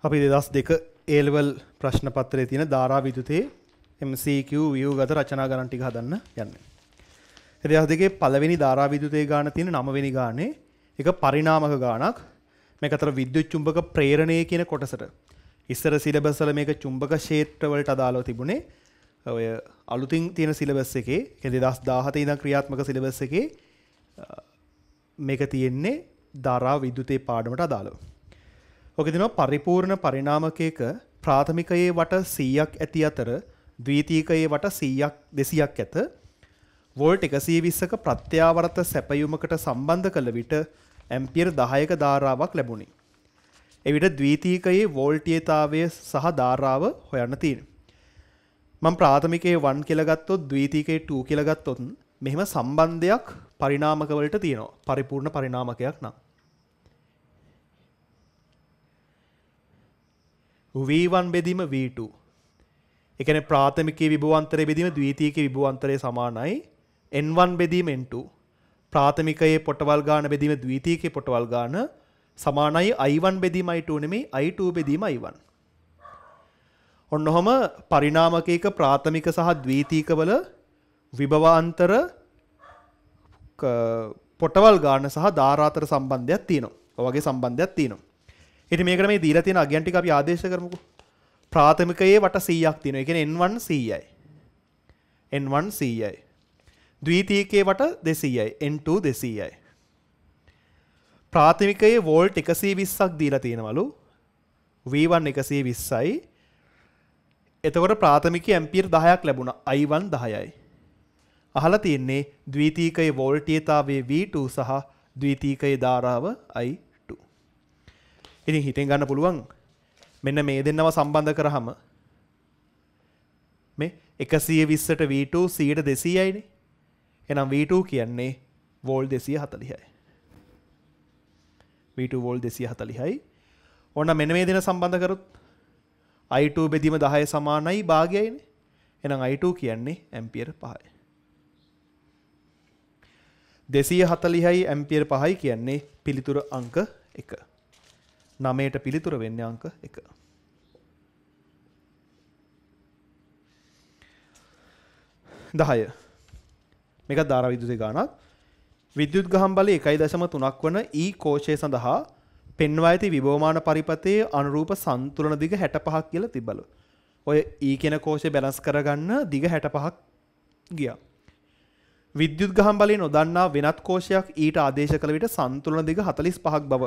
අපි 2002 A level ප්‍රශ්න පත්‍රයේ තියෙන ධාරා විද්‍යුතයේ MCQ view ගත රචනා ගණන් ටික හදන්න යන්නේ. 2002 පළවෙනි ධාරා විද්‍යුතයේ ගාන තියෙන 9 වෙනි ගානේ එක පරිණාමක ගානක්. මේක අතර විද්‍යුත් චුම්බක ප්‍රේරණය කියන කොටසට. ඉස්සර සිලබස් වල මේක චුම්බක ක්ෂේත්‍ර වලට අදාළව තිබුණේ. ඔය අලුතින් තියෙන සිලබස් එකේ 2017 ඉඳන් ක්‍රියාත්මක සිලබස් එකේ මේක තියෙන්නේ ධාරා විද්‍යුතයේ පාඩමට අදාළව. ඔක දිනවා පරිපූර්ණ පරිණාමකයක ප්‍රාථමිකයේ වට 100ක් ඇති අතර ද්විතීකයේ වට 100ක් 200ක් ඇත වෝල්ට් 120ක ප්‍රත්‍යාවර්ත සැපයුමකට සම්බන්ධ කළ විට ඇම්පියර් 10ක ධාරාවක් ලැබුණි. එවිට ද්විතීකයේ වෝල්ටීයතාවය සහ ධාරාව හොයන්න තියෙනවා. මම ප්‍රාථමිකයේ 1 කියලා ගත්තොත් ද්විතීකයේ 2 කියලා ගත්තොත් මෙහෙම සම්බන්ධයක් පරිණාමක වලට තියෙනවා. පරිපූර්ණ පරිණාමකයක් නම් V1 බෙදීම V2. ඒ කියන්නේ ප්‍රාථමිකයේ විභවාන්තරයේ බෙදීම ද්විතීකයේ විභවාන්තරයේ සමානයි. N1 බෙදීම N2. ප්‍රාථමිකයේ පොටවල් ගාන බෙදීම ද්විතීකයේ පොටවල් ගාන සමානයි I1 බෙදීම I2 නෙමෙයි I2 බෙදීම I1. ඔන්නෝම පරිණාමකයක ප්‍රාථමික සහ ද්විතීක වල විභවාන්තර පොටවල් ගාන සහ ධාරා අතර සම්බන්ධයක් තියෙනවා. ඔය වගේ සම්බන්ධයක් තියෙනවා. ඉතින් මේකට මේ දීලා තියෙන අගයන් ටික අපි ආදේශ කරමුකෝ. ප්‍රාථමිකයේ වට 100ක් තියෙනවා. ඒ කියන්නේ N1 100යි. N1 100යි. ද්විතීකයේ වට 200යි. N2 200යි. ප්‍රාථමිකයේ වෝල්ට් 120ක් දීලා තියෙනවලු. V1 120යි. එතකොට ප්‍රාථමිකයේ ඇම්පියර් 10ක් ලැබුණා. I1 10යි. අහලා තියෙන්නේ ද්විතීකයේ වෝල්ටීයතාවයේ V2 සහ ද්විතීකයේ ධාරාව I2. ඉතින් හිතෙන් ගන්න පුළුවන් මෙන්න මේ දෙන්නව සම්බන්ධ කරාම මේ 120ට V2 100ට 200යිනේ. එහෙනම් V2 කියන්නේ වෝල්ට් 240යි. V2 volt 240යි. ඕන මෙන්න මේ දෙන සම්බන්ධ කරොත් I2 බෙදීම 10 සමානයි භාගයයිනේ. එහෙනම් I2 කියන්නේ ඇම්පියර් 5යි. 240යි ඇම්පියර් 5යි කියන්නේ පිළිතුර අංක 1. 9ට පිළිතුර වෙන්නේ අංක 1. මේක ධාරා විද්‍යුතයේ ගානක්. විද්‍යුත් ගහම් බලය 1.3ක් වන E කෝෂය සඳහා පෙන්වා ඇති විභවමාන පරිපථයේ අනුරූප සන්තුලන දිග 65ක් කියලා තිබ්බලු. ඔය E කියන කෝෂය බැලන්ස් කරගන්න දිග 65ක් ගියා. විද්‍යුත් ගහම් බලය නොදන්නා වෙනත් කෝෂයක් ඊට ආදේශ කළ විට සන්තුලන දිග 45ක් බව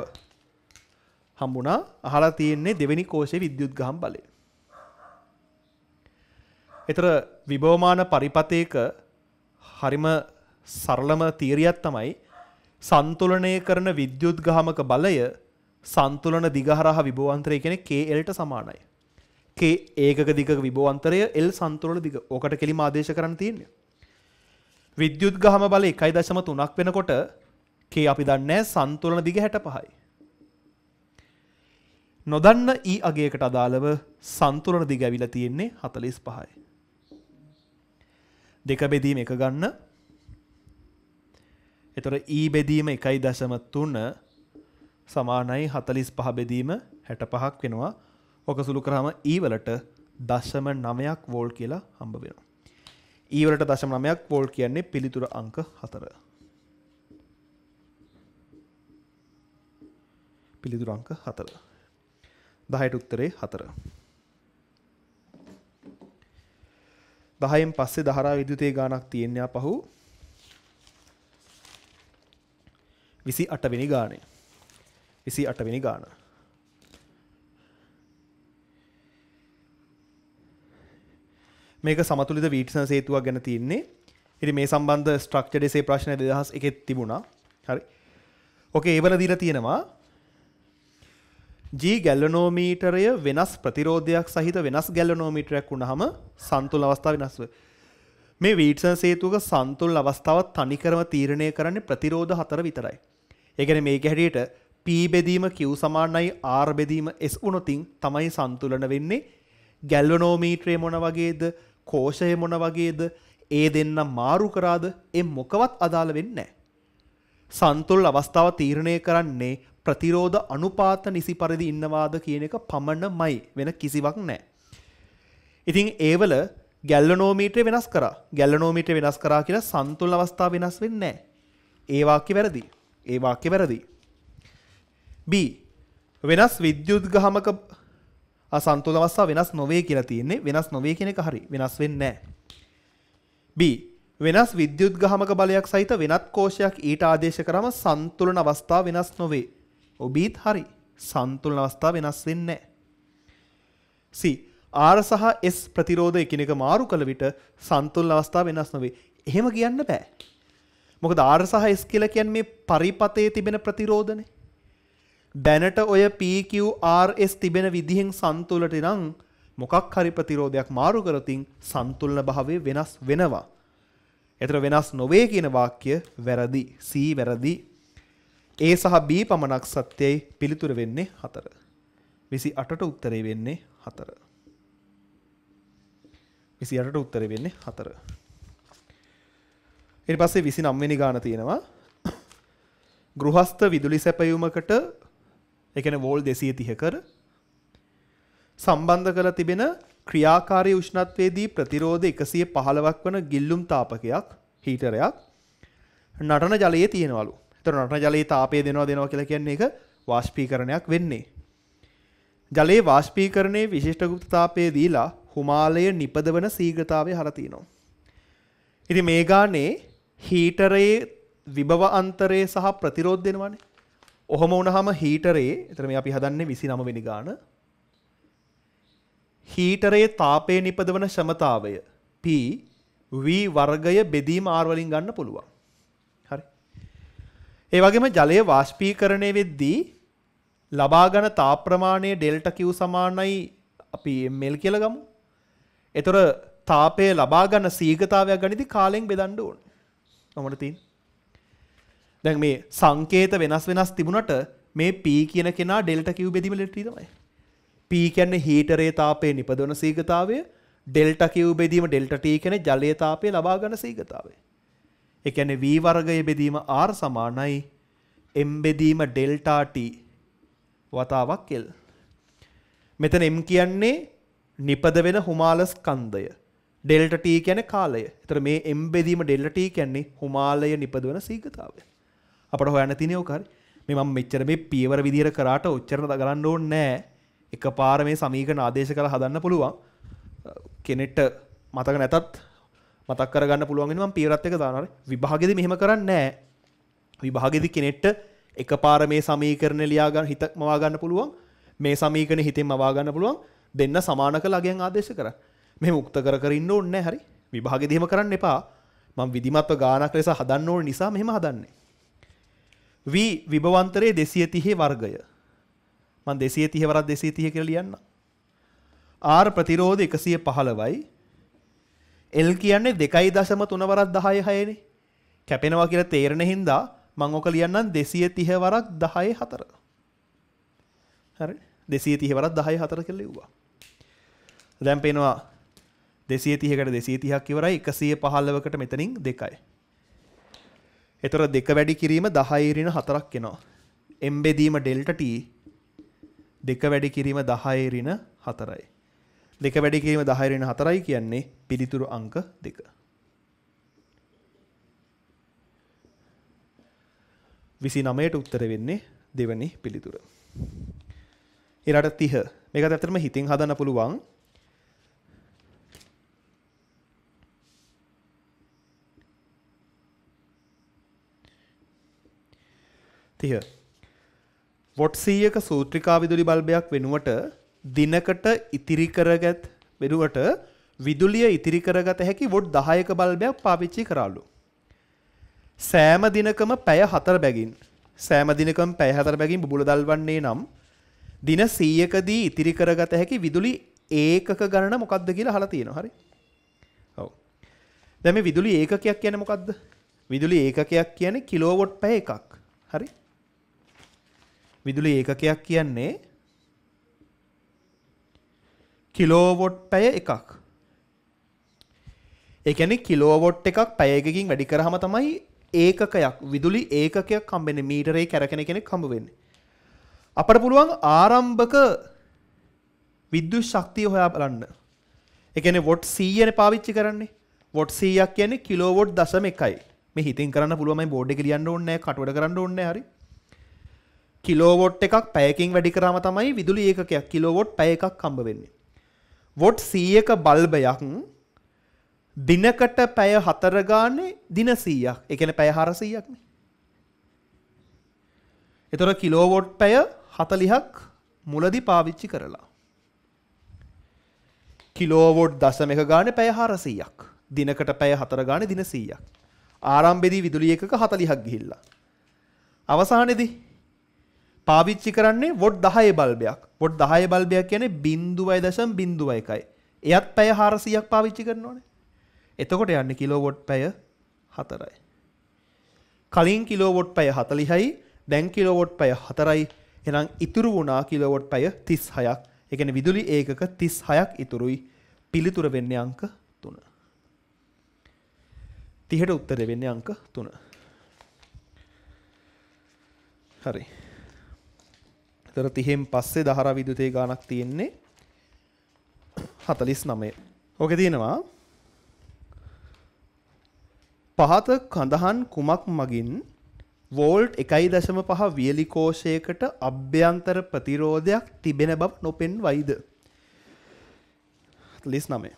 හම්බුණා. අහලා තියෙන්නේ දෙවෙනි කෝෂයේ විද්‍යුත් ගහම් බලය. ඒතර විභවමාන පරිපථයක හරිම සරලම තීරියක් තමයි සන්තුලනය කරන විද්‍යුත් ගහමක බලය සන්තුලන දිග හරහා විභවාන්තරය කියන්නේ KL ට සමානයි. K ඒකක දිගක විභවාන්තරය L සන්තුලන දිග. ඕකට කෙලිම ආදේශ කරන්න තියෙන්නේ. විද්‍යුත් ගහම බලය 1.3ක් වෙනකොට K අපි දන්නේ සන්තුලන දිග 65යි. නොදන්න E අගයකට අදාළව සන්තුලන දිග ඇවිල්ලා තියෙන්නේ 45යි. දෙක බෙදීම එක ගන්න. එතකොට E බෙදීම 1.3 සමානයි 45 බෙදීම 65ක් වෙනවා. ඔක සුළු කරාම E වලට 0.9ක් වෝල්ට් කියලා හම්බ වෙනවා. E වලට 0.9ක් වෝල්ට් කියන්නේ පිළිතුර අංක 4. පිළිතුර අංක 4. 10ට උත්තරේ 4. 10න් පස්සේ ධාරා විද්‍යුතයේ ගානක් තියෙනවා පහු 28 වෙනි ගානේ. 28 වෙනි ගාන. මේක සමතුලිත වීට්සන් සේතුවක් ගැන තියෙන්නේ. ඉතින් මේ සම්බන්ධ ස්ට්‍රක්චර්ඩ් එසේ ප්‍රශ්න 2001 තිබුණා. හරි. ඕකේ ඒවල දීලා තියෙනවා G ගැලනෝමීටරය වෙනස් ප්‍රතිරෝධයක් සහිත වෙනස් ගැලනෝමීටරයක් වුණාම සන්තුලන අවස්ථාව වෙනස් වෙයි. මේ වීට්සන් සේතුවක සන්තුලන අවස්ථාව තනිකරම තීරණය කරන්නේ ප්‍රතිරෝධ 4 විතරයි. ඒ කියන්නේ මේක හැටියට P බෙදීම Q සමානයි R බෙදීම S වුණොතින් තමයි සන්තුලන වෙන්නේ. ගැලනෝමීටරය මොන වගේද? කෝෂය මොන වගේද? ඒ දෙන්න මාරු කරාද? ඒ මොකවත් අදාළ වෙන්නේ නැහැ. සන්තුලන අවස්ථාව තීරණය කරන්නේ ප්‍රතිරෝධ අනුපාත නිසි පරිදි ඉන්නවාද කියන එක පමණමයි, වෙන කිසිවක් නැහැ. ඉතින් ඒවල ගැල්වනෝමීටරය වෙනස් කරා. ගැල්වනෝමීටරය වෙනස් කරා කියලා සන්තුලන අවස්ථාව වෙනස් වෙන්නේ නැහැ. ඒ වාක්‍ය වැරදි. ඒ වාක්‍ය වැරදි. B වෙනස් විද්‍යුත් ගහමක අසන්තුලන අවස්ථාව වෙනස් නොවේ කියලා තියෙන්නේ. වෙනස් නොවේ කියන එක හරි. වෙනස් වෙන්නේ නැහැ. B වෙනස් විද්‍යුත් ගහමක බලයක් සහිත වෙනත් කෝෂයක් ඊට ආදේශ කරාම සන්තුලන අවස්ථාව වෙනස් නොවේ. ඔබීත් හරි. සන්තුලන අවස්ථාව වෙනස් වෙන්නේ නැහැ. C R සහ S ප්‍රතිරෝධ එකිනෙක මාරු කළ විට සන්තුලන අවස්ථාව වෙනස් නොවේ. එහෙම කියන්න බෑ. මොකද R සහ S කියලා කියන්නේ මේ පරිපතේ තිබෙන ප්‍රතිරෝධනේ. දැනට ඔය PQRS තිබෙන විදිහෙන් සන්තුලට නම් මොකක් හරි ප්‍රතිරෝධයක් මාරු කරොතින් සන්තුලන භාවය වෙනස් වෙනවා. ඒතර වෙනස් නොවේ කියන වාක්‍ය වැරදි. C වැරදි. A සහ B පමණක් සත්‍යයි. පිළිතුර වෙන්නේ 4. 28ට උත්තරේ වෙන්නේ 4. 28ට උත්තරේ වෙන්නේ 4. ඊට පස්සේ 29 වෙනි ගාන තියෙනවා. ගෘහස්ත විදුලි සැපයුමකට ඒ කියන්නේ වෝල් 230කට සම්බන්ධ කරලා තිබෙන ක්‍රියාකාරී උෂ්ණත්වයේදී ප්‍රතිරෝධ 115ක් වන ගිල්ලුම් තාපකයක් හීටරයක් නටන ජලයේ තියෙනවලු. ඒතර නටන ජලයේ තාපය දෙනවා කියලා කියන්නේ ඒක වාෂ්පීකරණයක් වෙන්නේ. ජලයේ වාෂ්පීකරණයේ විශිෂ්ට ගුප්ත තාපයේ දීලා හිමාලය නිපදවන ශීඝ්‍රතාවය හර තියෙනවා. ඉතින් මේ ගානේ හීටරයේ විභව අන්තරය සහ ප්‍රතිරෝධ දෙනවනේ. ඔහොම වුණාම හීටරයේ, එතන මේ අපි හදන්නේ 29 වෙනි ගාන. හීටරයේ තාපය නිපදවන ක්ෂමතාවය P V වර්ගය බෙදීම R වලින් ගන්න පුළුවන්. හරි. ඒ වගේම ජලය වාෂ්පීකරණය වෙද්දී ලබා ගන්න තාප ප්‍රමාණය ඩෙල්ටා Q සමානයි අපි ml කියලා ගමු. ඒතර තාපය ලබා ගන්න ශීඝ්‍රතාවයක් ගනිද්දී කාලෙන් බෙදන්න ඕනේ. කොහොමද තියෙන්නේ? දැන් මේ සංකේත වෙනස් තිබුණට මේ P කියන කෙනා ඩෙල්ටා Q බෙදීම ලෙට්ටි තමයි. P කියන්නේ හීටරයේ තාපයේ නිපදවන ශීඝ්‍රතාවය, ඩෙල්ටා Q බෙදීම ඩෙල්ටා T කියන්නේ ජලයේ තාපය ලබා ගන්න ශීඝ්‍රතාවය. ඒ කියන්නේ V වර්ගය බෙදීම R සමානයි M බෙදීම ඩෙල්ටා T වතාවක් L. මෙතන M කියන්නේ නිපද වෙන හිමාල ස්කන්ධය. ඩෙල්ටා T කියන්නේ කාලය. ඒතර මේ M බෙදීම ඩෙල්ටා T කියන්නේ හිමාලය නිපදවන ශීඝ්‍රතාවය. අපිට හොයන්න තියෙන්නේ ඕක හරි. මේ මම මෙච්චර මේ පියවර විදියට කරාට ඔච්චර ගලන්න ඕනේ නැහැ. එකපාර මේ සමීකරණ ආදේශ කරලා හදන්න පුළුවන්. කෙනෙක්ට මතක නැතත් මතක් කරගන්න පුළුවන් වෙනවා මම පියවරත් එක දානවා. විභාගෙදි මෙහෙම කරන්නේ නැහැ. විභාගෙදි කෙනෙක්ට එකපාර මේ සමීකරණ ලියා ගන්න හිත මවා ගන්න පුළුවන්. මේ සමීකරණ හිතෙන් මවා ගන්න පුළුවන්. දෙන්න සමාන කළ අගයන් ආදේශ කරා. මෙහෙම උක්ත කර ඉන්න ඕනේ නැහැ. හරි. විභාගෙදි එහෙම කරන්න එපා. මම විධිමත්ව ගානක් ලෙස හදන්න ඕන නිසා මෙහෙම හදන්නේ. V විභවාන්තරයේ 230 වර්ගය. මම 230 වරක් 230 කියලා ලියන්න. R ප්‍රතිරෝධ 115යි. L කියන්නේ 2.3 වරක් 10.6නේ. කැපෙනවා කියලා තේරෙන හින්දා මම ඔක ලියන්නම් 230 වරක් 10.4. හරි. 230 වරක් 10.4 කියලා ලිව්වා. දැන් පේනවා 230කට 230ක් ඉවරයි 115කට මෙතනින් 2යි. ඒතර 2 වැඩි කිරීම 10 ඍණ 4ක් එනවා. M බෙදීම ඩෙල්ටා T 2 වැඩි කිරීම 10 ඍණ 4යි. 2 වැඩි කිරීම 10 ඍණ 4යි කියන්නේ පිළිතුරු අංක 2. 29ට උත්තර වෙන්නේ දෙවැනි පිළිතුර. ඊළඟට 30. මේකත් ඇත්තටම හිතින් හදන්න පුළුවන්. වොට් 100ක සූත්‍රිකා විදුලි බල්බයක් වෙනුවට දිනකට ඉතිරි කරගත් වෙනුවට විදුලිය ඉතිරි කරගත හැකි වොට් 10ක බල්බයක් පාවිච්චි කරාලු. සෑම දිනකම පැය 4 බැගින් බුබුල දල්වන්නේ නම් දින 100කදී ඉතිරි කරගත හැකි විදුලි ඒකක ගණන මොකක්ද කියලා අහලා තියෙනවා. හරි. ඔව්. දැන් මේ විදුලි ඒකකයක් කියන්නේ මොකක්ද? විදුලි ඒකකයක් කියන්නේ කිලෝවොට් පැය එකක්. හරි. විදුලි ඒකකයක් කියන්නේ කිලෝවොට් පැය එකක්. ඒ කියන්නේ කිලෝවොට් එකක් පැය එකකින් වැඩි කරාම තමයි ඒකකයක් විදුලි ඒකකයක් හම්බෙන්නේ. මීටරේ කැරකෙන කෙනෙක් හම්බ වෙන්නේ. අපට පුළුවන් ආරම්භක විද්‍යුත් ශක්තිය හොයා බලන්න. ඒ කියන්නේ වොට් 100නේ පාවිච්චි කරන්නේ. වොට් 100ක් කියන්නේ කිලෝවොට් 0.1යි. මේ හිතින් කරන්න පුළුවන් මම බෝඩ් එකේ ලියන්න ඕනේ නැහැ, කටුවට කරන්න ඕනේ නැහැ හරි. කිලෝවොට් එකක් පැයකින් වැඩි කරාම තමයි විදුලි ඒකකයක් කිලෝවොට් පැය එකක් හම්බ වෙන්නේ. වොට් 100ක බල්බයක් දිනකට පැය 4 ගානේ දින 100ක්. ඒ කියන්නේ පැය 400ක් නේ. ඒතර කිලෝවොට් පැය 40ක් මුලදී පාවිච්චි කරලා. කිලෝවොට් 0.1 ගානේ පැය 400ක්. දිනකට පැය 4 ගානේ දින 100ක්. ආරම්භයේදී විදුලි ඒකක 40ක් ගිහිල්ලා. අවසානයේදී පාවිච්චි කරන්නේ වොට් 10 බල්බයක්. වොට් 10 බල්බයක් කියන්නේ 0.01යි. එයත් පැය 400ක් පාවිච්චි කරනෝනේ. එතකොට යන්නේ කිලෝවොට් පැය 4යි. කලින් කිලෝවොට් පැය 40යි, දැන් කිලෝවොට් පැය 4යි. එහෙනම් ඉතුරු වුණා කිලෝවොට් පැය 36ක්. ඒ කියන්නේ විදුලි ඒකක 36ක් ඉතුරුයි. පිළිතුර වෙන්නේ අංක 3. 30ට උත්තරේ වෙන්නේ අංක 3. හරි. ඒතර 30න් පස්සේ දහරා විදුලිතේ ගාණක් තියෙන්නේ 49. ඕකේ තියෙනවා පහත කඳහන් කුමක් මගින් වෝල්ට් 1.5 වියලි කෝෂයකට අභ්‍යන්තර ප්‍රතිරෝධයක් තිබෙන බව නොපෙන්වයිද? 49.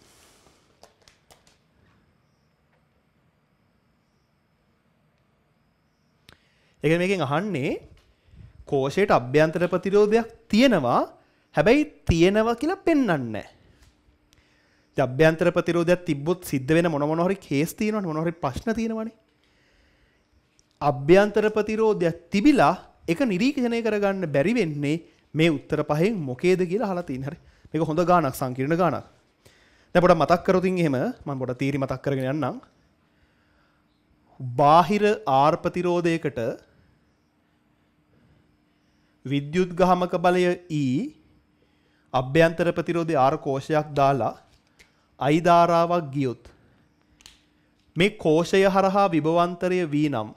ඒ මේකෙන් අහන්නේ කෝෂයට අභ්‍යන්තර ප්‍රතිරෝධයක් තියෙනවා, හැබැයි තියෙනවා කියලා පෙන්වන්නේ නැහැ. ඉතින් අභ්‍යන්තර ප්‍රතිරෝධයක් තිබ්බොත් සිද්ධ වෙන මොන හරි කේස් තියෙනවනේ, මොන හරි ප්‍රශ්න තියෙනවනේ. අභ්‍යන්තර ප්‍රතිරෝධයක් තිබිලා ඒක නිරීක්ෂණය කරගන්න බැරි වෙන්නේ මේ උත්තර පහෙන් මොකේද කියලා අහලා තියෙන. හරි. මේක හොඳ ගාණක්, සංකීර්ණ ගාණක්. දැන් පොඩක් මතක් කරොතින් එහෙම මම පොඩ තීරි මතක් කරගෙන යන්නම්. බාහිර ආර් ප්‍රතිරෝධයකට විද්‍යුත් ගාමක බලය E, අභ්‍යන්තර ප්‍රතිරෝධය R කෝෂයක් දාලා I ධාරාවක් ගියොත් මේ කෝෂය හරහා විභවාන්තරය V නම්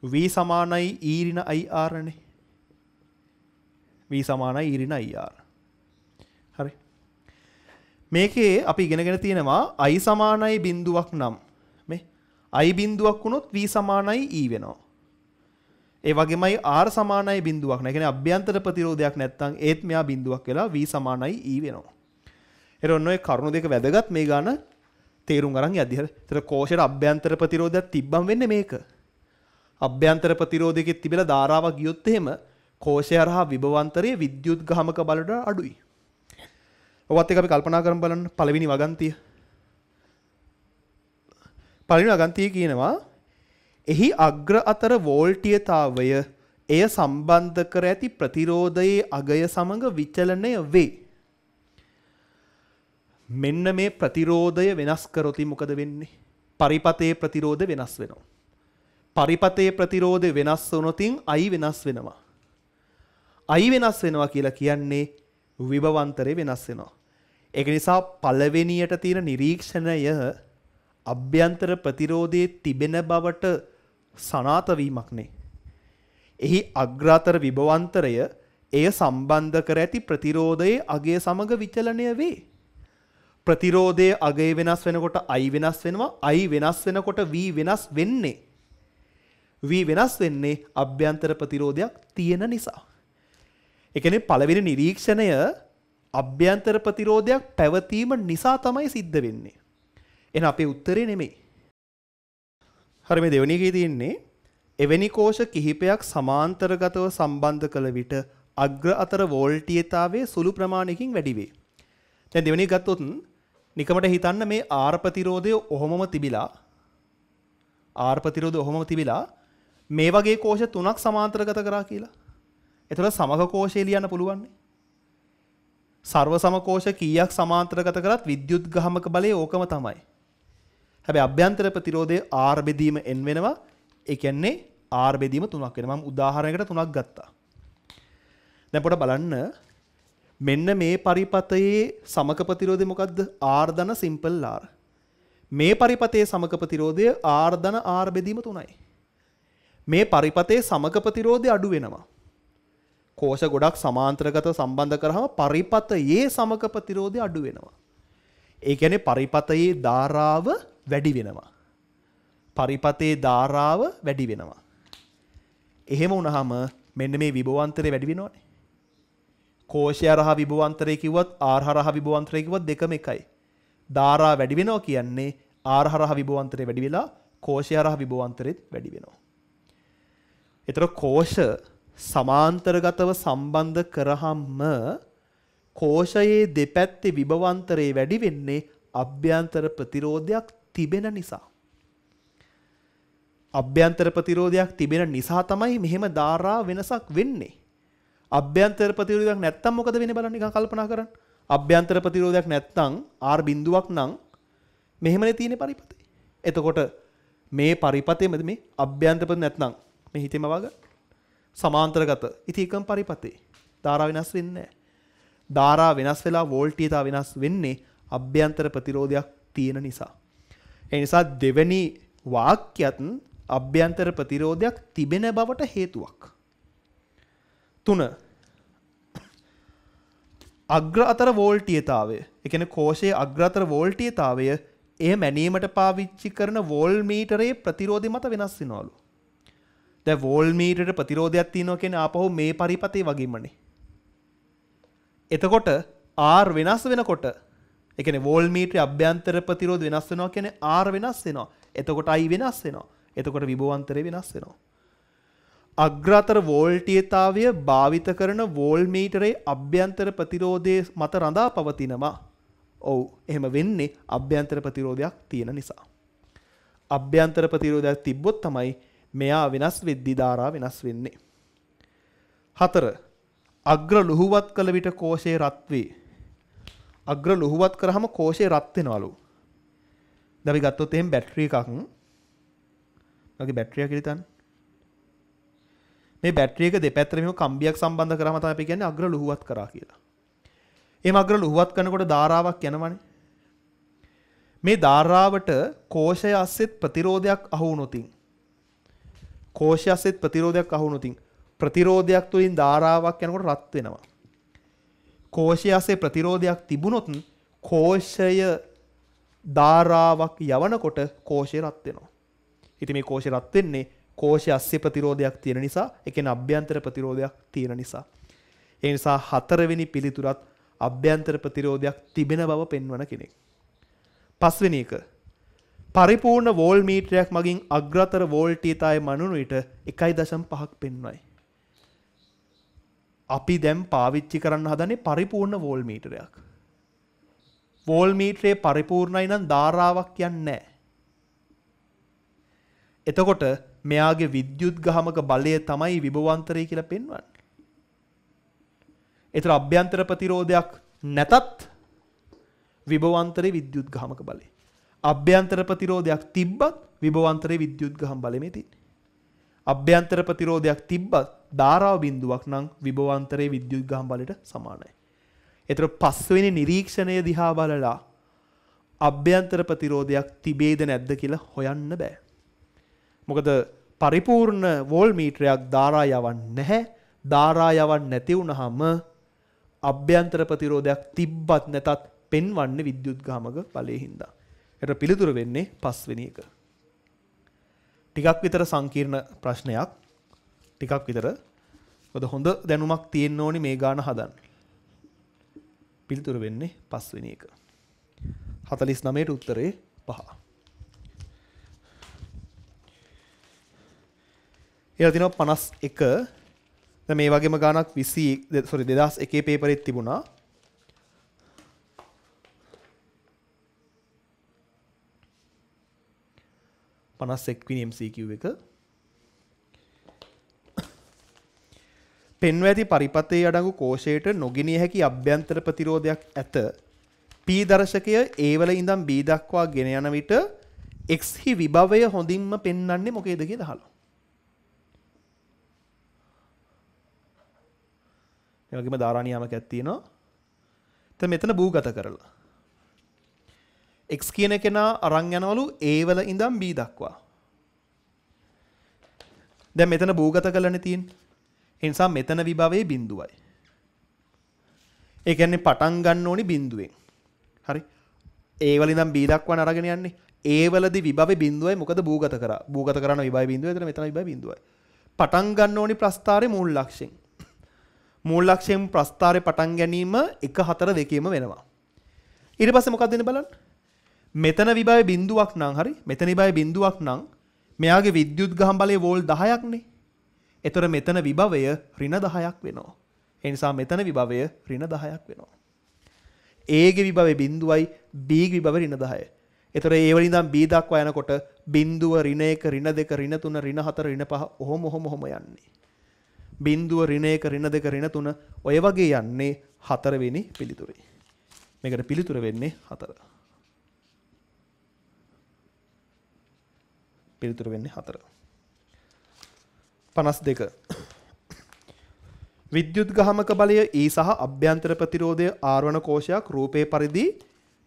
V සමානයි E ඍණ IR නේ. V සමානයි E ඍණ IR. හරි. මේකේ අපි ඉගෙනගෙන තියෙනවා I සමානයි බිඳුවක් නම් මේ I බිඳුවක් වුණොත් V සමානයි E වෙනවා. ඒ වගේමයි R සමානයි බිඳුවක් නැහැ. කියන්නේ අභ්‍යන්තර ප්‍රතිරෝධයක් නැත්නම් ඒත් මෙයා බිඳුවක් වෙලා V සමානයි E වෙනවා. ඒතර ඔන්න ඔය කරුණු දෙක වැදගත් මේ ගාන තේරුම් අරන් යද්දි. හරි. ඒතර කෝෂයට අභ්‍යන්තර ප්‍රතිරෝධයක් තිබ්බම වෙන්නේ මේක. අභ්‍යන්තර ප්‍රතිරෝධයක තිබිලා ධාරාවක් ගියොත් එහෙම කෝෂය හරහා විභවාන්තරයේ විද්‍යුත් ගාමක බලයට අඩුයි. ඔවත් එක අපි කල්පනා කරමු බලන්න පළවෙනි වගන්තිය. පළවෙනි වගන්තිය කියනවා එහි අග්‍ර අතර වෝල්ටීයතාවය එය සම්බන්ධ කර ඇති ප්‍රතිරෝධයේ අගය සමග විචලනය වේ. මෙන්න මේ ප්‍රතිරෝධය වෙනස් කරොත් මොකද වෙන්නේ? පරිපතේ ප්‍රතිරෝධ වෙනස් වෙනවා. පරිපතේ ප්‍රතිරෝධය වෙනස් වුණොත් I වෙනස් වෙනවා. I වෙනස් වෙනවා කියලා කියන්නේ විභවාන්තරය වෙනස් වෙනවා. ඒක නිසා පළවෙනියට තියෙන නිරීක්ෂණය අභ්‍යන්තර ප්‍රතිරෝධයේ තිබෙන බවට සනාත වීමක් නේ. එහි අග්‍රාතර විභවාන්තරය එය සම්බන්ධ කර ඇති ප්‍රතිරෝධයේ අගය සමග විචලනය වේ. ප්‍රතිරෝධයේ අගය වෙනස් වෙනකොට I වෙනස් වෙනවා. I වෙනස් වෙනකොට V වෙනස් වෙන්නේ. V වෙනස් වෙන්නේ අභ්‍යන්තර ප්‍රතිරෝධයක් තියෙන නිසා. ඒ කියන්නේ පළවෙනි නිරීක්ෂණය අභ්‍යන්තර ප්‍රතිරෝධයක් පැවතීම නිසා තමයි සිද්ධ වෙන්නේ. එහෙනම් අපේ උත්තරේ නෙමෙයි. හරි, මේ දෙවෙනි එකේ තියෙන්නේ එවැනි කෝෂ කිහිපයක් සමාන්තරගතව සම්බන්ධ කළ විට අග්‍ර අතර වෝල්ටීයතාවයේ සුළු ප්‍රමාණයකින් වැඩි වේ. දැන් දෙවෙනි එක ගත්තොත් නිකමට හිතන්න මේ R ප්‍රතිරෝධය ඔහොමම තිබිලා මේ වගේ කෝෂ තුනක් සමාන්තරගත කරා කියලා. එතකොට සමග කෝෂය ලියන්න පුළුවන් නේ. සර්ව සම කෝෂ කීයක් සමාන්තරගත කරත් විද්‍යුත් ගාමක බලය ඕකම තමයි. හැබැයි අභ්‍යන්තර ප්‍රතිරෝධයේ R බෙදීම n වෙනවා. ඒ කියන්නේ R බෙදීම 3ක් වෙනවා. මම උදාහරණයකට 3ක් ගත්තා. දැන් පොඩ්ඩක් බලන්න. මෙන්න මේ පරිපතයේ සමක ප්‍රතිරෝධය මොකද්ද? R ධන සිම්පල් R. මේ පරිපතයේ සමක ප්‍රතිරෝධය R ධන R බෙදීම 3යි. මේ පරිපතයේ සමක ප්‍රතිරෝධය අඩු වෙනවා. කෝෂ ගොඩක් සමාන්තරගතව සම්බන්ධ කරාම පරිපතයේ සමක ප්‍රතිරෝධය අඩු වෙනවා. ඒ කියන්නේ පරිපතයේ ධාරාව වැඩි වෙනවා. පරිපතයේ ධාරාව වැඩි වෙනවා. එහෙම වුණාම මෙන්න මේ විභවාන්තරය වැඩි වෙනවනේ. කෝෂය හරහා විභවාන්තරය කිව්වත් R හරහා විභවාන්තරය කිව්වත් දෙකම එකයි. ධාරා වැඩි වෙනවා කියන්නේ R හරහා විභවාන්තරය වැඩි වෙලා කෝෂය හරහා විභවාන්තරෙත් වැඩි වෙනවා. ඒතර කෝෂ සමාන්තරගතව සම්බන්ධ කරාම කෝෂයේ දෙපැත්තේ විභවාන්තරය වැඩි වෙන්නේ අභ්‍යන්තර ප්‍රතිරෝධයක් තිබෙන නිසා. අභ්‍යන්තර ප්‍රතිරෝධයක් තිබෙන නිසා තමයි මෙහෙම ධාරා වෙනසක් වෙන්නේ. අභ්‍යන්තර ප්‍රතිරෝධයක් නැත්තම් මොකද වෙන්නේ බලන්න නිකන් කල්පනා කරන්න. අභ්‍යන්තර ප්‍රතිරෝධයක් නැත්තම් R බිඳුවක් නම් මෙහෙමනේ තියෙන්නේ පරිපතේ. එතකොට මේ පරිපතේමද මේ අභ්‍යන්තර ප්‍රති නැත්නම් මේ හිතේම වග සමාන්තරගත. ඉතින් එකම පරිපතේ ධාරා වෙනස් වෙන්නේ නැහැ. ධාරා වෙනස් වෙලා වෝල්ටීයතා වෙනස් වෙන්නේ අභ්‍යන්තර ප්‍රතිරෝධයක් තියෙන නිසා. ඒ නිසා දෙවෙනි වාක්‍යයත් අභ්‍යන්තර ප්‍රතිරෝධයක් තිබෙන බවට හේතුවක්. 3 අග්‍ර අතර වෝල්ටීයතාවය. ඒ කියන්නේ කෝෂයේ අග්‍ර අතර වෝල්ටීයතාවය එය මැනීමට පාවිච්චි කරන වෝල්ට්මීටරයේ ප්‍රතිරෝධය මත වෙනස් වෙනවලු. දැන් වෝල්ට්මීටරේ ප්‍රතිරෝධයක් තියෙනවා කියන්නේ ආපහු මේ පරිපතේ වගේමනේ. එතකොට R වෙනස් වෙනකොට ඒ කියන්නේ වෝල්ට්මීටරේ අභ්‍යන්තර ප්‍රතිරෝධ වෙනස් වෙනවා කියන්නේ R වෙනස් වෙනවා. එතකොට I වෙනස් වෙනවා. එතකොට විභවාන්තරය වෙනස් වෙනවා. අග්‍රතර වෝල්ටීයතාවය භාවිත කරන වෝල්ට්මීටරේ අභ්‍යන්තර ප්‍රතිරෝධයේ මත රඳා පවතිනවා. ඔව් එහෙම වෙන්නේ අභ්‍යන්තර ප්‍රතිරෝධයක් තියෙන නිසා. අභ්‍යන්තර ප්‍රතිරෝධයක් තිබ්බොත් තමයි මෙයා වෙනස් වෙද්දී ධාරා වෙනස් වෙන්නේ. 4 අග්‍ර ලුහුවත් කළ විට කෝෂයේ රත් වේ. අග්‍ර ලුහුවත් කරාම කෝෂයේ රත් වෙනවලු. දැන් අපි ගත්තොත් එහෙනම් බැටරි එකක් මගේ බැටරිය කියලා හිතන්න. මේ බැටරි එක දෙපැත්තට මෙහෙම කම්බියක් සම්බන්ධ කරාම තමයි අපි කියන්නේ අග්‍ර ලුහුවත් කරා කියලා. එහෙම අග්‍ර ලුහුවත් කරනකොට ධාරාවක් යනවනේ. මේ ධාරාවට කෝෂය අස්සෙත් ප්‍රතිරෝධයක් අහු වුණොතින් කෝෂය අස්සෙත් ප්‍රතිරෝධයක් අහු වුණොතින් ප්‍රතිරෝධයක් තුලින් ධාරාවක් යනකොට රත් වෙනවා. කෝෂය අස්සේ ප්‍රතිරෝධයක් තිබුණොත් කෝෂය ධාරාවක් යවනකොට කෝෂය රත් වෙනවා. ඉතින් මේ කෝෂය රත් වෙන්නේ කෝෂය අස්සේ ප්‍රතිරෝධයක් තියෙන නිසා, ඒ කියන්නේ අභ්‍යන්තර ප්‍රතිරෝධයක් තියෙන නිසා. ඒ නිසා හතරවෙනි පිළිතුරත් අභ්‍යන්තර ප්‍රතිරෝධයක් තිබෙන බව පෙන්වන කෙනෙක්. පස්වෙනි එක පරිපූර්ණ වෝල්ට්මීටරයක් මගින් අග්‍රතර වෝල්ටීයතාවය මනුන විට 1.5ක් පෙන්වයි. අපි දැන් පාවිච්චි කරන්න හදන්නේ පරිපූර්ණ වෝල්ට්මීටරයක්. වෝල්ට්මීටරේ පරිපූර්ණයි නම් ධාරාවක් යන්නේ නැහැ. එතකොට මෙයාගේ විද්‍යුත් ගහමක බලය තමයි විභවාන්තරය කියලා පෙන්වන්නේ. ඒතර අභ්‍යන්තර ප්‍රතිරෝධයක් නැතත් විභවාන්තරේ විද්‍යුත් ගහමක බලය. අභ්‍යන්තර ප්‍රතිරෝධයක් තිබ්බත් විභවාන්තරේ විද්‍යුත් ගහම බලය මේ තියෙන්නේ. අභ්‍යන්තර ප්‍රතිරෝධයක් තිබ්බත් ධාරාව බිඳුවක් නම් විභවාන්තරේ විද්‍යුත් ගහම බලයට සමානයි. ඒතර පස්වෙනි නිරීක්ෂණය දිහා බලලා අභ්‍යන්තර ප්‍රතිරෝධයක් තිබේද නැද්ද කියලා හොයන්න බෑ. මොකද පරිපූර්ණ වෝල්ට්මීටරයක් ධාරා යවන්නේ නැහැ. ධාරා යවන්නේ නැති වුනහම අභ්‍යන්තර ප්‍රතිරෝධයක් තිබ්බත් නැතත් පෙන්වන්නේ විද්‍යුත් ගාමක බලයෙන් හින්දා. ඒකට පිළිතුර වෙන්නේ පස්වෙනි එක. ටිකක් විතර සංකීර්ණ ප්‍රශ්නයක්. ටිකක් විතර. මොකද හොඳ දැනුමක් තියෙන්න ඕනි මේ ගාන හදන්න. පිළිතුර වෙන්නේ පස්වෙනි එක. 49ට උත්තරේ 5. ඊළඟ දින 51 දැන් මේ වගේම ගානක් 2001 පේපරෙත් තිබුණා. වෙනි MCQ එක. පෙන්ව ඇති පරිපතේ අඩංගු කෝෂයට නොගිනිය හැකි අභ්‍යන්තර ප්‍රතිරෝධයක් ඇත. P දර්ශකය A වල ඉඳන් B දක්වා ගෙන යන විට X හි විභවය හොඳින්ම පෙන්වන්නේ මොකේද කියලා අහලා. ඒ වගේම ධාරා නියාමකයක් තියෙනවා. දැන් මෙතන භූගත කරලා x කියන කෙනා අරන් යනවලු a වල ඉඳන් b දක්වා. දැන් මෙතන භූගත කරලානේ තියෙන්නේ. ඒ නිසා මෙතන විභවයේ බිඳුවයි. ඒ කියන්නේ පටන් ගන්න ඕනි බිඳුවෙන්. හරි. A වල ඉඳන් B දක්වාන අරගෙන යන්නේ. A වලදී විභවයේ බිඳුවයි මොකද භූගත කරා. භූගත කරන විභවයේ බිඳුවයි. එතන මෙතන විභවයේ බිඳුවයි. පටන් ගන්න ඕනි ප්‍රස්ථාරයේ මූල ලක්ෂයෙන්. මූල ලක්ෂයෙන් ප්‍රස්ථාරයේ පටන් ගැනීම 1 4 2ෙම වෙනවා. ඊට පස්සේ මොකක්ද වෙන්නේ බලන්න. මෙතන විභවයේ බිඳුවක් නම් හරි. මෙතන විභවයේ බිඳුවක් නම් මෙයාගේ විද්‍යුත් ගහන බලය වෝල්ට් 10ක් නේ. ඒතර මෙතන විභවය ඍණ 10ක් වෙනවා. ඒ නිසා මෙතන විභවය ඍණ 10ක් වෙනවා. A ගේ විභවයේ බිඳුවයි B ගේ විභවය ඍණ 10යි. ඒතර A වලින් ඉඳන් B දක්වා යනකොට බිඳුව ඍණ 1 ඍණ 2 ඍණ 3 ඍණ 4 ඍණ 5 ඔහොම යන්නේ. බිඳුව ඍණ 1 ඍණ 2 ඍණ 3 ඔය වගේ යන්නේ 4 වෙනි පිළිතුරේ. මේකට පිළිතුර වෙන්නේ 4. පිළිතුර වෙන්නේ 4. 52. විද්‍යුත් ගහමක බලය E සහ අභ්‍යන්තර ප්‍රතිරෝධය R වන කෝෂයක් රූපේ පරිදි